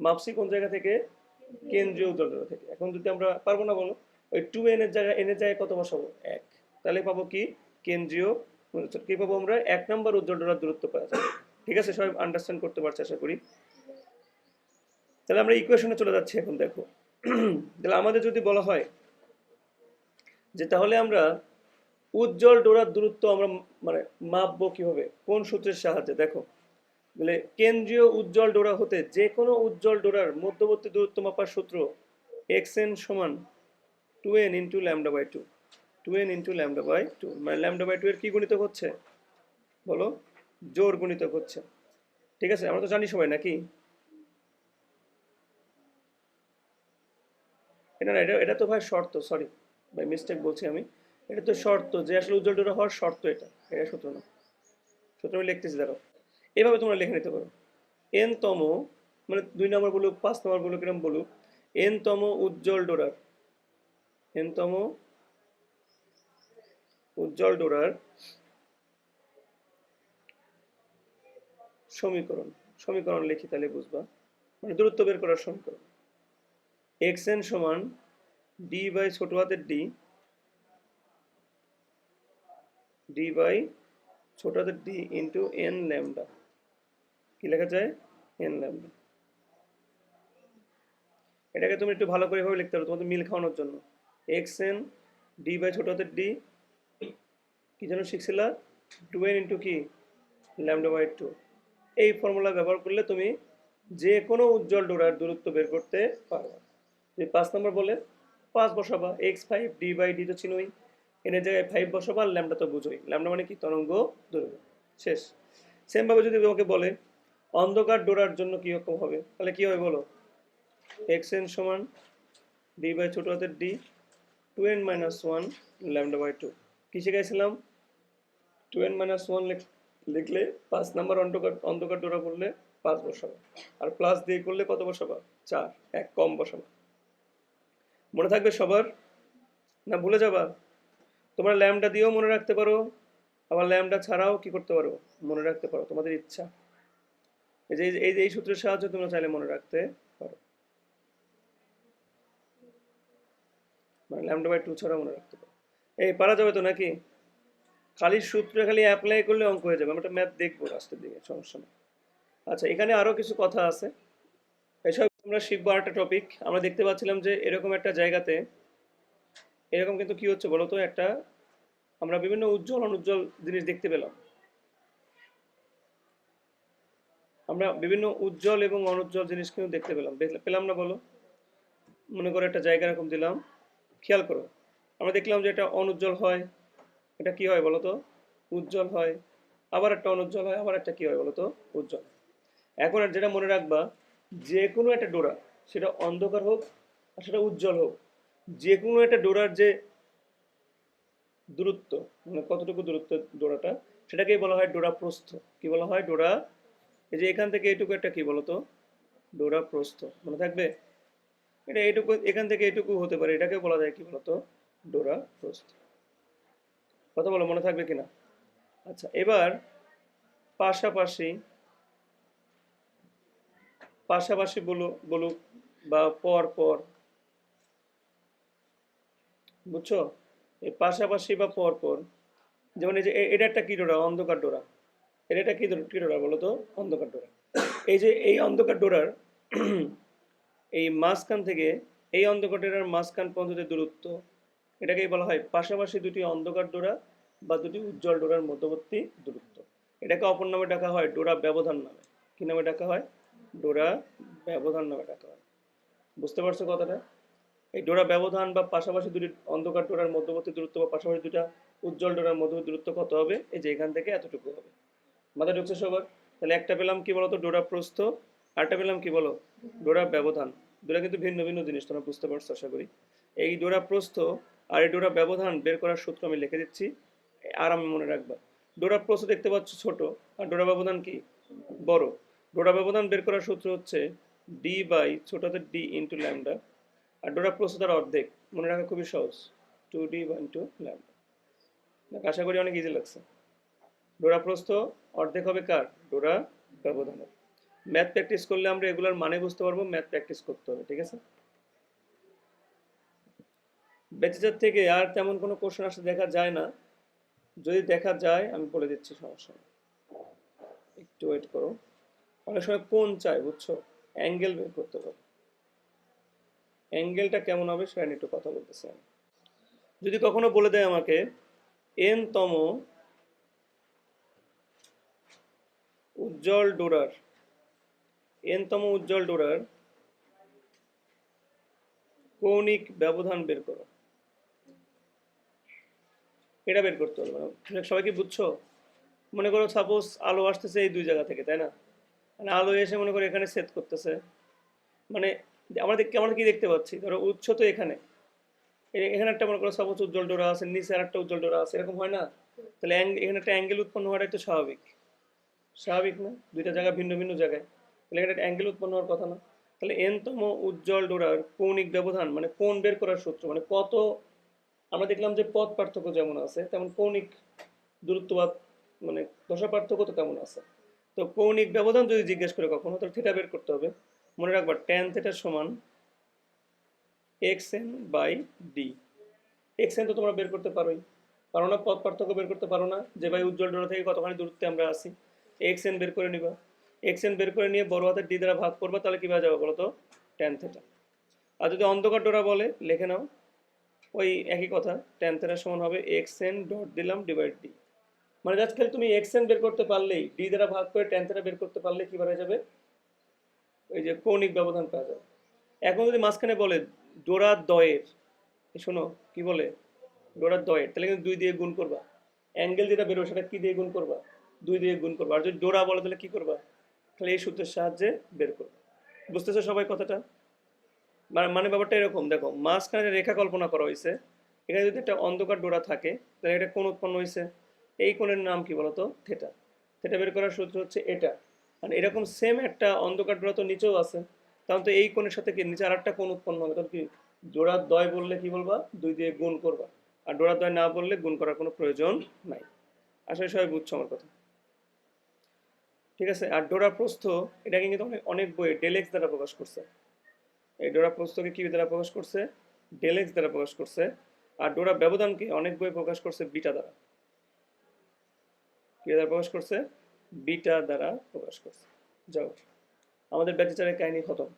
মাপছি কোন জায়গা থেকে? কেন্দ্রীয় উজ্জ্বল ডোরা থেকে। এখন যদি আমরা পারবো না বলো, ওই 2n এর জায়গায় n এর জায়গায় কত বসাবো? 1। তাহলে পাবো কি? কেন্দ্রীয় কি পাবো আমরা? 1 নম্বর উজ্জ্বল ডোরার দূরত্ব পাওয়া যাবে। ঠিক আছে, সবাই আন্ডারস্ট্যান্ড করতে পারছে আশা করি। তাহলে আমরা ইকুয়েশনে চলে যাচ্ছি এখন, দেখো। তাহলে আমাদের যদি বলা হয় যে তাহলে আমরা উজ্জ্বল ডোরার দূরত্ব আমরা মানে মাপবো কিভাবে, কোন সূত্রের সাহায্যে? দেখো, বলে কেন্দ্রীয় উজ্জ্বল ডোরা হতে যে কোনো উজ্জ্বল ডোরার মধ্যবর্তী দূরত্ব মাপার সূত্র xn সমান 2n into lambda by two. 2n into lambda by two, মানে ল্যামডা বাই টু এর কি গুণিতক হচ্ছে বলো? জোর গুণিতক হচ্ছে। ঠিক আছে, আমরা তো জানি সবাই নাকি? এটা না, এটা তো ভাই শর্ত, সরি ভাই মিস্টেক বলছি আমি। এটা তো শর্ত যে আসলে উজ্জ্বল ডোরা হওয়ার শর্ত, এটা সূত্র না। সূত্র আমি লিখতেছি, দেখো এভাবে তোমরা লিখে নিতে পারো। এন তম, মানে 2 নম্বর বলুক 5 নম্বর বলুক এরকম বলুক, এন তম উজ্জ্বল ডোরার, এন তম উজ্জ্বল ডোরার সমীকরণ, সমীকরণ লিখি তাহলে বুঝবা, মানে দূরত্ব বের করার সমীকরণ। এক্স এন সমান ডি বাই ছোট হাতের ডি, ডি বাই ছোট হাতের ডি ইন্টু এন ল্যামডা। কি লেখা যায়? N lambda. এটাকে তুমি একটু ভালো করে এভাবে লিখতে পারো তোমাদের মিল খাওয়ানোর জন্য। এক্স এন ডি বাই ছোট হাতের ডি, কি যেন শিখছিলা? 2n ইন্টু কি? Lambda by two. এই ফর্মুলা ব্যবহার করলে তুমি যে কোনো উজ্জ্বল ডোরার দূরত্ব বের করতে পারবে। যদি 5 নম্বর বলে 5 বসাবা, x5 d বাই d তো চিনোই, এর জায়গায় 5 বসাবা, আর ল্যামডা তো বুঝোই, ল্যামডা মানে কি তরঙ্গ দৈর্ঘ্য, শেষ। সেম ভাবে যদি তোমাকে বলে অন্ধকার ডোরার জন্য কি রকম হবে, তাহলে কি হবে বলো, xn সমান d বাই ছোট হাতের d 2n minus 1 lambda by 2। কি শিখাইছিলাম, 2n মাইনাস 1 লিখলে 5 নাম্বার অন্ধকার ডোরা করলে 5 বসাবো, আর প্লাস দিয়ে করলে কত বসাবা, 4, এক কম বসাবো। মনে থাকবে সবার, না ভুলে যাবা? তোমরা ল্যামডা দিয়েও মনে রাখতে পারো, আবার ল্যামডা ছাড়াও কি করতে পারো, মনে রাখতে পারো, তোমাদের ইচ্ছা। এই সূত্রের সাহায্যে তোমরা চাইলে মনে রাখতে পারো, মানে ল্যামডা বাই 2 ছাড়াও মনে রাখতে পারো। এই পারা যাবে তো নাকি? খালি সূত্র খালি অ্যাপ্লাই করলে অঙ্ক হয়ে যাবে, আমরা ম্যাথ দেখবো লাস্টের দিকে, সমস্যা নেই। আচ্ছা, এখানে আরো কিছু কথা আছে, এসব আমরা শিখবো। আরেকটা টপিক আমরা দেখতে পাচ্ছিলাম যে এরকম একটা জায়গাতে এরকম কিন্তু কি হচ্ছে বলতো, একটা আমরা বিভিন্ন উজ্জ্বল অনুজ্জ্বল জিনিস দেখতে পেলাম, আমরা বিভিন্ন উজ্জ্বল এবং অনুজ্জ্বল জিনিস কিন্তু দেখতে পেলাম না বলো? মনে করো একটা জায়গা এরকম দিলাম, খেয়াল করো, আমরা দেখলাম যে এটা অনুজ্জ্বল হয়, এটা কি হয় বলতো, উজ্জ্বল হয়, আবার একটা অনুজ্জ্বল হয়, আবার একটা কি হয় বলতো, উজ্জ্বল। এখন আর যেটা মনে রাখবা, যে কোনো একটা ডোরা, সেটা অন্ধকার হোক আর সেটা উজ্জ্বল হোক, যে কোনো একটা ডোরার যে দূরত্ব, মানে কতটুকু দূরত্ব ডোরাটা, সেটাকেই বলা হয় ডোরা প্রস্থ। কি বলা হয়, ডোরা, এই যে এখান থেকে এইটুকু একটা কি বলতো, ডোরা প্রস্থ, মনে থাকবে? এটা এইটুকু, এখান থেকে এইটুকু হতে পারে, এটাকে বলা যায় কি বলতো, ডোরা প্রস্থ। কথা বলো, মনে থাকবে কিনা? আচ্ছা, এবার পাশাপাশি পাশাপাশি বলুক বা পর পর, বুঝছো? এই পাশাপাশি বা পর পর, যেমন এই যে এটা একটা কি ডোরা, অন্ধকার ডোরা, এটা একটা কি ডোরা বলো তো, অন্ধকার ডোরা। এই যে এই অন্ধকার ডোরার এই মাঝখান থেকে এই অন্ধকার ডোরার মাঝখান পর্যন্ত যে দূরত্ব, এটাকেই বলা হয় পাশাপাশি দুটি অন্ধকার ডোরা বা দুটি উজ্জ্বল ডোরার মধ্যবর্তী দূরত্ব। এটাকে অপর নামে ডাকা হয় ডোরা ব্যবধান নামে। কি নামে ডাকা হয়, ডোরা ব্যবধান নামে ডাকা হয়। বুঝতে পারছো কথাটা? এই ডোরা ব্যবধান বা পাশাপাশি দুটি অন্ধকার ডোরার মধ্যবর্তী দূরত্ব বা পাশাপাশি দুটা উজ্জ্বল ডোরার মধ্যবর্তী দূরত্ব কত হবে, এই যে এখান থেকে এতটুকু হবে। মাথায় ঢুকছে সবার? তাহলে একটা পেলাম কি বলতো, ডোরা প্রস্থ, আরটা পেলাম কি বলো, ডোরা ব্যবধান। দুটা কিন্তু ভিন্ন ভিন্ন জিনিস, তোমরা বুঝতে পারছো আশা করি। এই ডোরা প্রস্থ আর এই ডোরা ব্যবধান বের করার সূত্র আমি লিখে দিচ্ছি, আর আমি মনে রাখবা। ডোরা প্রস্থ দেখতে পাচ্ছ ছোট, আর ডোরা ব্যবধান কি বড়। ডোরা ব্যবধান বের করার সূত্র হচ্ছে ডি বাই ছোটতে ডি ইন্টু ল্যামডা, আর ডোরা প্রস্থ তার অর্ধেক, মনে রাখা খুবই সহজ, 2d ইন্টু ল্যামডা। আশা করি অনেক ইজি লাগছে। ডোরা প্রস্থ অর্ধেক হবে কার, ডোরা ব্যবধানের। ম্যাথ প্র্যাকটিস করলে আমরা এগুলোর মানে বুঝতে পারবো, ম্যাথ প্র্যাকটিস করতে হবে, ঠিক আছে? ব্যাচেজার থেকে আর তেমন কোনো কোশ্চেন আসতে দেখা যায় না, যদি দেখা যায় আমি বলে দিচ্ছি, সমস্যা নেই, একটু ওয়েট করো। অনেক সময় কোণ চাই, বুঝছো, অ্যাঙ্গেল বের করতে পারো, অ্যাঙ্গেলটা কেমন হবে সেটা নিয়ে একটু কথা বলতেছি আমি। যদি কখনো বলে দেয় আমাকে এন তম উজ্জ্বল ডোরার, এনতম উজ্জ্বল ডোরার কৌণিক ব্যবধান বের করো, এটা বের করতে হবে। সবাই কি বুঝছো? মনে করো সাপোজ আলো আসতেছে এই দুই জায়গা থেকে, তাই না? মানে আলো এসে মনে করো এখানে সেট করতেছে, মানে আমরা কি দেখতে পাচ্ছি, ধরো উৎস তো এখানে, এখানে একটা মনে করো সাপোজ উজ্জ্বল ডোরা আছে, নিচে আর একটা উজ্জ্বল ডোরা আছে, এরকম হয় না? তাহলে এখানে একটা অ্যাঙ্গেল উৎপন্ন হওয়াটা একটু স্বাভাবিক, স্বাভাবিক না? দুইটা জায়গা ভিন্ন ভিন্ন জায়গায়, তাহলে এখানে একটা অ্যাঙ্গেল উৎপন্ন হওয়ার কথা না? তাহলে এনতম উজ্জ্বল ডোরার কৌণিক ব্যবধান মানে কোণ বের করার সূত্র, মানে কত, আমরা দেখলাম যে পথ পার্থক্য যেমন আছে তেমন কৌণিক দূরত্ব বা মানে দশা পার্থক্য তো তেমন আছে। তো কৌণিক ব্যবধান যদি জিজ্ঞেস করে কখনো, তাহলে থিটা বের করতে হবে। মনে রাখবা ট্যান থিটা সমান x n by d. X n তো তোমরা বের করতে পারোই, পারো না? পথ পার্থক্য বের করতে পারো না, যে ভাই উজ্জ্বল ডোরা থেকে কতখানি দূরত্বে আমরা আছি, এক্স এন বের করে নিবা। এক্স এন বের করে নিয়ে বড় হাতের ডি দ্বারা ভাগ করবা, তাহলে কি হয়ে যাবে বলো তো, ট্যান থিটা। আর যদি অন্ধকার ডোরা বলে, লিখে নাও ওই একই কথা, ট্যান থিটা সমান হবে এক্স এন ডট দিলাম ডিভাইড ডি। মানে জাস্ট খালি তুমি এক্স এন বের করতে পারলেই ডি দ্বারা ভাগ করে ট্যান থিটা বের করতে পারলে কি বার হয়ে যাবে, ওই যে কৌণিক ব্যবধান পাওয়া যাবে। এখন যদি মাঝখানে বলে ডোরা দয়ের, শোনো কি বলে, ডোরা দয়ের, তাহলে কিন্তু 2 দিয়ে গুণ করবা। অ্যাঙ্গেল যেটা বেরোবে সেটা কি দিয়ে গুণ করবা, 2 দিয়ে গুণ করবা। আর যদি ডোরা বলে তাহলে কি করবা, তাহলে এই সূত্রের সাহায্যে বের করবা। বুঝতেছো সবাই কথাটা? মানে ব্যাপারটা এরকম, দেখো মাঝখানে যে রেখা কল্পনা করা হয়েছে, এখানে যদি একটা অন্ধকার ডোরা থাকে তাহলে এটা কোণ উৎপন্ন হয়েছে, এই কোণের নাম কি বলতো, থেটা। থেটা বের করার সূত্র হচ্ছে এটা। আর এরকম সেম একটা অন্ধকার ডোরা তো নিচেও আছে, তাহলে তো এই কোণের সাথে কি নিচে আর একটা কোণ উৎপন্ন হবে, তখন কি ডোরার দয় বললে কি বলবা, 2 দিয়ে গুণ করবা। আর ডোরার দয় না বললে গুণ করার কোনো প্রয়োজন নাই। আসলে সবাই বুঝছো আমার কথা? ঠিক আছে। আর ডোরা প্রস্থ, এটাকে কিন্তু অনেক অনেক বইয়ে ডেলেক্স দ্বারা প্রকাশ করছে। এই ডোরা প্রস্থকে কি দ্বারা প্রকাশ করছে, ডেলেক্স দ্বারা প্রকাশ করছে। আর ডোরা ব্যবধানকে অনেক বই প্রকাশ করছে বিটা দ্বারা। কি দ্বারা প্রকাশ করছে, বিটা দ্বারা প্রকাশ করছে। যাও, আমাদের ব্যাচেচারের কাহিনী খতম।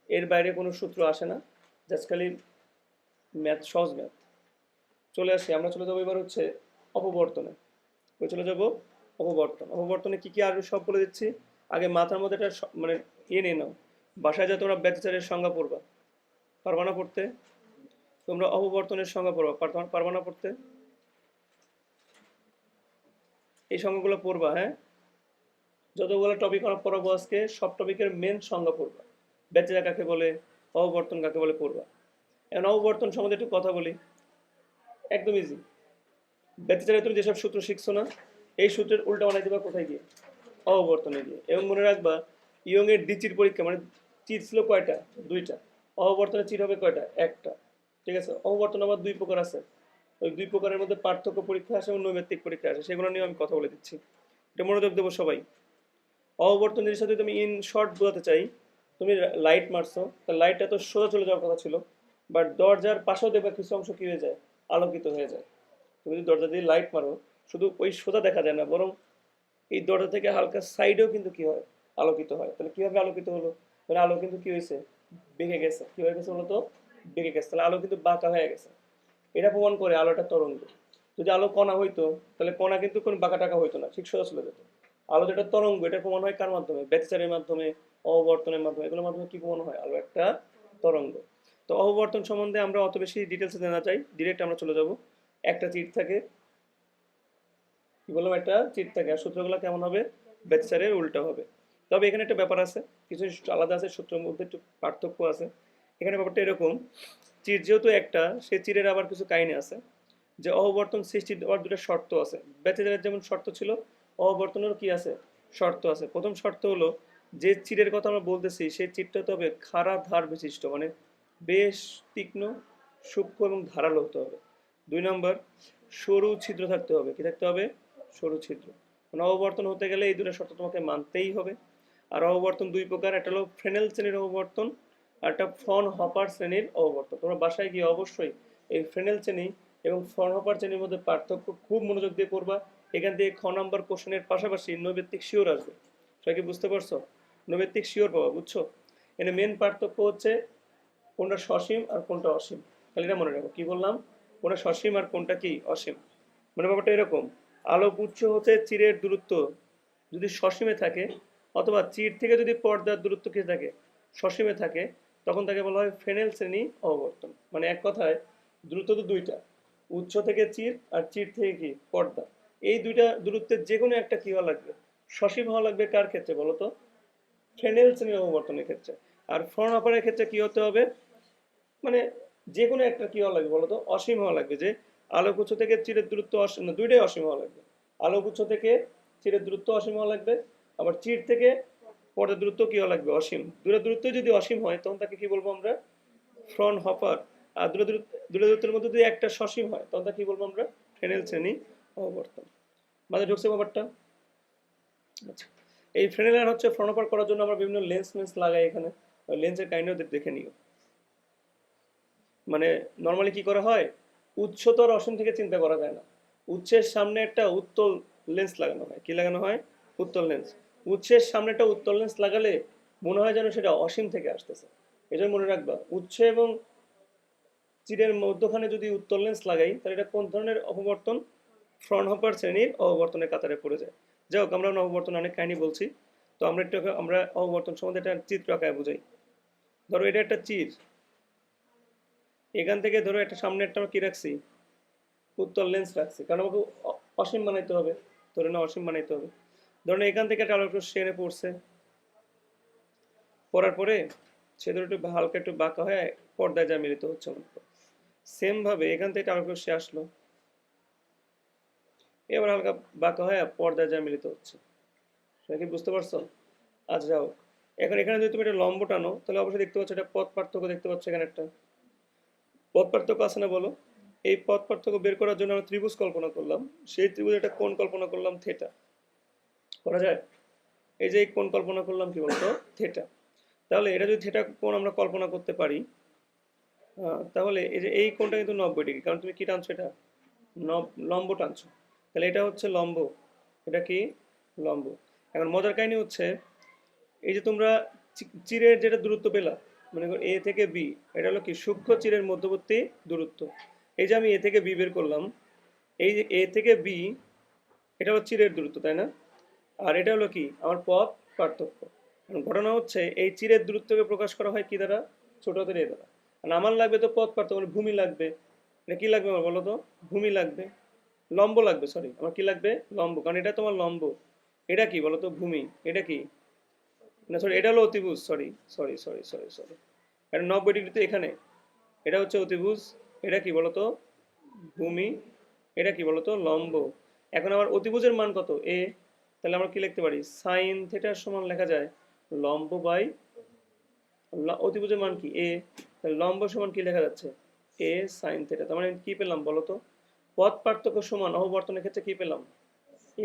এর বাইরে কোনো সূত্র আসে না, জাস্ট খালি ম্যাথ, সহজ ম্যাথ। চলে আসি, আমরা চলে যাবো এবার হচ্ছে অপবর্তনে। ওই চলে যাবো অপবর্তন। অপবর্তনে কি কি আর সব বলে দিচ্ছি। আগে মাথার মধ্যে একটা মানে ইয়ে নিয়ে নাও, বাসায় যা তোমরা ব্যাচেচারের সংজ্ঞা পড়বা, পারবা না পড়তে? তোমরা অপবর্তনের সংজ্ঞা পড়বা, পারবা না পড়তে? এই সংজ্ঞাগুলো পড়বা, হ্যাঁ। যতগুলো টপিক আমরা পড়াবো আজকে, সব টপিকের মেন সংজ্ঞা পড়বা। ব্যাচেলার কাকে বলে, অববর্তন কাকে বলে পড়বা। এখন অববর্তন সম্বন্ধে একটু কথা বলি, একদম ইজি। ব্যাচেলারে তুমি যেসব সূত্র শিখছো না, এই সূত্রের উল্টা বানাই দিবা কোথায় গিয়ে, অববর্তনে গিয়ে। এবং মনে রাখবা, ইয়ং এর দ্বিচির পরীক্ষা মানে চির ছিল কয়টা, 2টা। অববর্তনে চির হবে কয়টা, একটা। ঠিক আছে। অববর্তন আবার 2 প্রকার আছে, ওই 2 প্রকারের মধ্যে পার্থক্য পরীক্ষা আসে এবং নৈমিত্তিক পরীক্ষা আসে, সেগুলো নিয়ে আমি কথা বলে দিচ্ছি, এটা মনোযোগ দেবো সবাই। অববর্তন জিনিসটা যদি তুমি ইন শর্ট বোঝাতে চাই, তুমি লাইট মারছো, তা লাইটটা তো সোজা চলে যাওয়ার কথা ছিল, বাট দরজার পাশেও দেখবা কিছু অংশ কি হয়ে যায়, আলোকিত হয়ে যায়। তুমি যদি দরজা দিয়ে লাইট মারো, শুধু ওই সোজা দেখা যায় না, বরং এই দরজা থেকে হালকা সাইডেও কিন্তু কি হয়, আলোকিত হয়। তাহলে কিভাবে আলোকিত হলো, মানে আলো কিন্তু কি হয়েছে, বেঁকে গেছে। কি হয়ে গেছে বলতো, বেঁকে গেছে। তাহলে আলো কিন্তু বাঁকা হয়ে গেছে। এটা প্রমাণ করে আলোটা তরঙ্গ। যদি আলো কণা হইতো, তাহলে কণা কিন্তু কোনো বাঁকা টাকা হইতো না, ঠিক সোজা চলে যেত। আলো যেটা তরঙ্গ, এটা প্রমাণ হয় কার মাধ্যমে, ব্যাচেচারের মাধ্যমে, অববর্তনের মাধ্যমে। এগুলোর মাধ্যমে কি প্রমাণ হয়, আলো একটা তরঙ্গ। তো অববর্তন সম্বন্ধে আমরা অত বেশি ডিটেলসে জানা চাই, ডিরেক্ট আমরা চলে যাব। একটা চিট থাকে, কি বললাম, একটা চিট থাকে। আর সূত্রগুলো কেমন হবে, ব্যাচেচারের উল্টা হবে। তবে এখানে একটা ব্যাপার আছে, কিছু আলাদা আছে, সূত্রের মধ্যে একটু পার্থক্য আছে। এখানে ব্যাপারটা এরকম, চির যেহেতু একটা, সে চিরের আবার কিছু কাহিনী আছে। যে অববর্তন সৃষ্টির আবার 2টা শর্ত আছে। ব্যাচেলারের যেমন শর্ত ছিল, অববর্তনেরও কি আছে, শর্ত আছে। প্রথম শর্ত হলো, যে চিরের কথা আমরা বলতেছি সেই চিরটা হতে হবে খাড়া ধার বিশিষ্ট, মানে বেশ তীক্ষ্ণ, সূক্ষ্ম এবং ধারালো হতে হবে। 2 নম্বর, সরু ছিদ্র থাকতে হবে। কি থাকতে হবে, সরু ছিদ্র। মানে অববর্তন হতে গেলে এই 2টা শর্ত তোমাকে মানতেই হবে। আর অববর্তন 2 প্রকার, একটা হলো ফ্রেনেল শ্রেণীর অববর্তন, আর একটা ফ্রন হপার শ্রেণীর অববর্তন। তোমরা বাসায় গিয়ে অবশ্যই এই ফ্রেনেল শ্রেণী এবং ফ্রনহপার শ্রেণীর মধ্যে পার্থক্য খুব মনোযোগ দিয়ে পড়বা। এখান থেকে খ নাম্বার কোশ্চেনের পাশাপাশি নৈবেত্তিক শিওর আসবে। সবাই কি বুঝতে পারছো, নৈবেত্তিক শিওর পাবা, বুঝছো? এখানে মেন পার্থক্য হচ্ছে কোনটা সসীম আর কোনটা অসীম। তাহলে এটা মনে রাখো, কি বললাম, কোনটা সসীম আর কোনটা কি অসীম। মানে ব্যাপারটা এরকম, আলোক উৎস হতে চিরের দূরত্ব যদি সসীমে থাকে, অথবা চির থেকে যদি পর্দার দূরত্ব কি থাকে, সসীমে থাকে, তখন তাকে বলা হয় ফ্রেনেল শ্রেণী অববর্তন। মানে এক কথায় দূরত্ব তো 2টা, উৎস থেকে চির আর চির থেকে কি পর্দা। এই 2টা দূরত্বের যে কোনো একটা কি হওয়া লাগবে, সসীম হওয়া লাগবে। কার ক্ষেত্রে বলো তো, ফ্রেনেল শ্রেণীর অববর্তনের ক্ষেত্রে। আর ফ্রন অপারের ক্ষেত্রে কি হতে হবে, মানে যে কোনো একটা কি হওয়া লাগবে বলতো, অসীম হওয়া লাগবে। যে আলোক উৎস থেকে চিরের দূরত্ব অসীম না, 2টাই অসীম হওয়া লাগবে। আলোক উৎস থেকে চিরের দূরত্ব অসীম হওয়া লাগবে, আবার চির থেকে পর্দার দূরত্ব কি হওয়া লাগবে, অসীম। 2টা দূরত্ব যদি অসীম হয় তখন তাকে কি বলবো আমরা, ফ্রন হপার। আর 2টা দূরত্বের মধ্যে যদি একটা সসীম হয় তখন তাকে কি বলবো আমরা, ফ্রেনেল শ্রেণী অববর্তন। মাঝে ঢুকছে ব্যাপারটা? আচ্ছা, এই ফ্রেনেল হচ্ছে ফ্রন হপার করার জন্য আমরা বিভিন্ন লেন্স মেন্স লাগাই এখানে, লেন্সের কাহিনীও দেখে নিও। মানে নর্মালি কি করা হয়, উচ্চতর অসীম থেকে চিন্তা করা যায় না, উৎসের সামনে একটা উত্তল লেন্স লাগানো হয়। কি লাগানো হয়, উত্তল লেন্স। উৎসের সামনে একটা উত্তল লেন্স লাগালে মনে হয় যেন সেটা অসীম থেকে আসতেছে। এটা মনে রাখবা, উৎস এবং চিরের মধ্যখানে যদি উত্তল লেন্স লাগাই, তাহলে এটা কোন ধরনের অপবর্তন, ফ্রনহোফার শ্রেণীর অববর্তনের কাতারে পড়ে যায়। যাই হোক, আমরা অববর্তন অনেক কাহিনী বলছি, তো আমরা অববর্তন সম্বন্ধে একটা চিত্র আঁকায় বুঝাই। ধরো এটা একটা চির, এখান থেকে ধরো একটা সামনে একটা আমরা কি রাখছি, উত্তল লেন্স রাখছি, কারণ আমাকে অসীম বানাইতে হবে, ধরে না অসীম বানাইতে হবে। ধরুন এখান থেকে একটা আলোক রশ্মি এনে পড়ছে, পড়ার পরে সে ধরো একটু হালকা একটু বাঁকা হয়ে পর্দায় যা মিলিত হচ্ছে মনে করো। সেম ভাবে এখান থেকে আলোক রশ্মি আসলো, এবার হালকা বাঁকা হয়ে পর্দায় যা মিলিত হচ্ছে। সেটা কি বুঝতে পারছো? আচ্ছা যাও, এখন এখানে যদি তুমি একটা লম্ব টানো তাহলে অবশ্যই দেখতে পাচ্ছ একটা পথ পার্থক্য দেখতে পাচ্ছ, এখানে একটা পথ পার্থক্য আছে না বলো? এই পথ পার্থক্য বের করার জন্য আমরা ত্রিভুজ কল্পনা করলাম, সেই ত্রিভুজের একটা কোণ কল্পনা করলাম থিটা। করা যায়? এই যে এই কোণ কল্পনা করলাম কি বলতো, থিটা। তাহলে এটা যদি থিটা কোণ আমরা কল্পনা করতে পারি, তাহলে এই যে এই কোণটা কিন্তু 90 ডিগ্রি, কারণ তুমি কি টানছো, এটা লম্ব টানছো। তাহলে এটা হচ্ছে লম্ব, এটা কি লম্ব। এখন মজার কাহিনী হচ্ছে, এই যে তোমরা চিরের যেটা দূরত্ব পেলা, মনে করো এ থেকে বি, এটা হলো কি সূক্ষ্ম চিরের মধ্যবর্তী দূরত্ব। এই যে আমি এ থেকে বি বের করলাম, এই যে এ থেকে বি, এটা হলো চিরের দূরত্ব, তাই না? আর এটা হলো কি আমার পথ পার্থক্য। এখন ঘটনা হচ্ছে এই চিরের দূরত্বকে প্রকাশ করা হয় কি দ্বারা, ছোট হাতের এ দ্বারা। আর আমার লাগবে তো পথ পার্থক্য, মানে ভূমি লাগবে। এটা কি লাগবে আমার বলো তো? ভূমি লাগবে, লম্ব লাগবে, সরি আমার কি লাগবে, লম্ব, কারণ এটা তোমার লম্ব। এটা কি বলো তো, ভূমি। এটা কি, না সরি এটা হলো অতিভুজ, sorry sorry sorry sorry sorry, এটা 90 ডিগ্রি তো এখানে, এটা হচ্ছে অতিভুজ। এটা কি বলতো, ভূমি। এটা কি বলতো, লম্ব। এখন আমার অতিভুজের মান কত, এ। তাহলে আমরা কি লিখতে পারি, সাইন থিটার সমান লেখা যায় লম্ব বাই অতিভুজের মান কি, এ। তাহলে লম্ব সমান কি লেখা যাচ্ছে, এ সাইন থিটা। তার মানে কি পেলাম বলতো, পথ পার্থক্য সমান অববর্তনের ক্ষেত্রে কি পেলাম,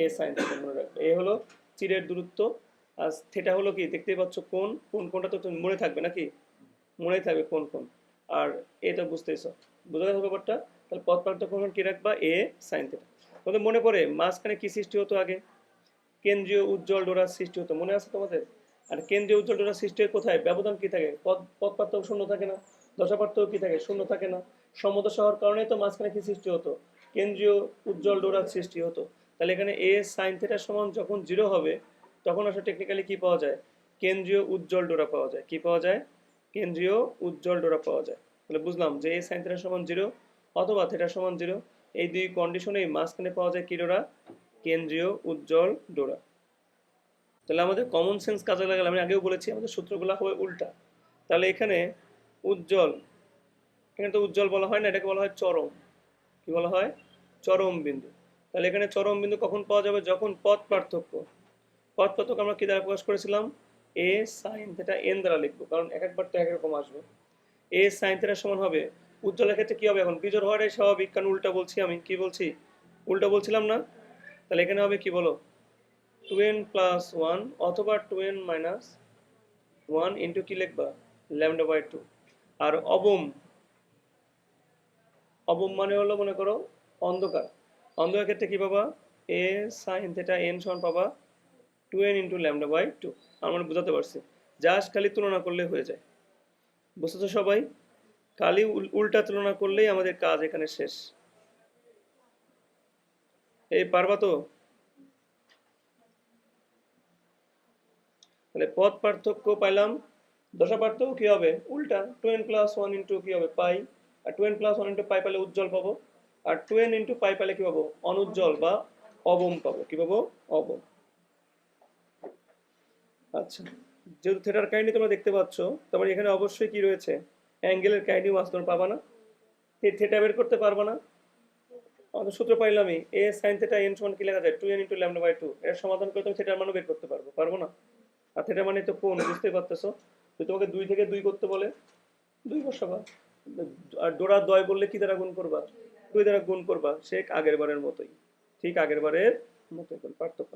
এ সাইন থিটা। মনে রাখবে এ হলো চিরের দূরত্ব, আর থিটা হলো কি, দেখতেই পাচ্ছ কোন কোন কোনটা তো তুমি মনে থাকবে নাকি, মনেই থাকবে কোন কোন। আর এটা বুঝতেছ, বুঝা গেছে ব্যাপারটা? তাহলে পথ পার্থক্য কি রাখবা, এ সাইন থিটা। তোমাদের মনে পড়ে মাঝখানে কি সৃষ্টি হতো আগে, কেন্দ্রীয় উজ্জ্বল ডোরার সৃষ্টি হতো, মনে আছে তোমাদের? আর কেন্দ্রীয় উজ্জ্বল ডোরার সৃষ্টি হয় কোথায়, ব্যবধান কি থাকে, পথ পথ পার্থক্য শূন্য থাকে না, দশা পার্থক্য কি থাকে, শূন্য থাকে না। সমদশা হওয়ার কারণে তো মাঝখানে কি সৃষ্টি হতো, কেন্দ্রীয় উজ্জ্বল ডোরার সৃষ্টি হতো। তাহলে এখানে এ সাইন থিটার সমান যখন 0 হবে, তখন আসলে টেকনিক্যালি কি পাওয়া যায়, কেন্দ্রীয় উজ্জ্বল ডোরা পাওয়া যায়। কি পাওয়া যায়, কেন্দ্রীয় উজ্জ্বল ডোরা পাওয়া যায়। তাহলে বুঝলাম যে এ সাইন থিটার সমান 0 অথবা থিটার সমান 0, এই দুই কন্ডিশনেই মাঝখানে পাওয়া যায় কি ডোরা, কেন্দ্রীয় উজ্জ্বল ডোরা। তাহলে আমাদের কমন সেন্স কাজে লাগালে, আমি আগেও বলেছি আমাদের সূত্রগুলো হবে উল্টা। তাহলে এখানে উজ্জ্বল, এখানে তো উজ্জ্বল বলা হয় না, এটাকে বলা হয় চরম। কি বলা হয়, চরম বিন্দু। তাহলে এখানে চরম বিন্দু কখন পাওয়া যাবে, যখন পথ পার্থক্য, পথ পার্থক্য আমরা কি দ্বারা প্রকাশ করেছিলাম, এ সাইন থিটা এন দ্বারা লিখবো, কারণ এক একবার তো একরকম আসবে। এ সাইন থিটার সমান হবে, উজ্জ্বলের ক্ষেত্রে কি হবে, এখন বিজোড় হওয়াটাই স্বাভাবিক, কারণ উল্টা বলছি আমি, কি বলছি, উল্টা বলছিলাম না। তাহলে এখানে হবে কি বলো, 2n+1 অথবা 2n-1 ইন্টু কি লিখবা, λ/2। আর অবম, অবম মানে হলো মনে করো অন্ধকার, অন্ধকার ক্ষেত্রে কি পাবা, এ সাইন থিটা এন সমান পাবা 2n ইন্টু λ/2। আমরা বুঝাতে পারছি, জাস্ট খালি তুলনা করলে হয়ে যায়। বুঝতেছো সবাই? খালি উল্টা তুলনা করলেই আমাদের কাজ এখানে শেষ। এই পারবা তো? তাহলে পথ পার্থক্য পাইলাম, দশা পার্থক্য কি হবে, উল্টা 2n+1 ইন্টু কি হবে, পাই। আর 2n+1 ইন্টু পাই পাইলে উজ্জ্বল পাবো, আর 2n ইন্টু পাই পাইলে কি পাবো, অনুজ্জ্বল বা অবম পাবো। কি পাবো, অবম। আচ্ছা, যেহেতু থিটার কাহিনী তোমরা দেখতে পাচ্ছ, তারপরে এখানে অবশ্যই কি রয়েছে, অ্যাঙ্গেলের কাহিনী মাছ তোমরা পাবা না, থিটা বের করতে পারবা না। আমাদের সূত্র পাইলামই, এ সাইন থিটা এন সমান কি লেখা যায়, 2n ইন্টু λ/2। এর সমাধান করে তুমি থিটার মানও বের করতে পারবো, পারবো না? আর থিটা মানে তো কোণ, বুঝতেই পারতেছো। যদি তোমাকে 2 থেকে 2 করতে বলে, 2 বসাবা। আর ডোরা দয় বললে কি দ্বারা গুণ করবা, 2 দ্বারা গুণ করবা, সে আগের বারের মতোই, ঠিক আগের বারের মতোই, কোনো পার্থক্য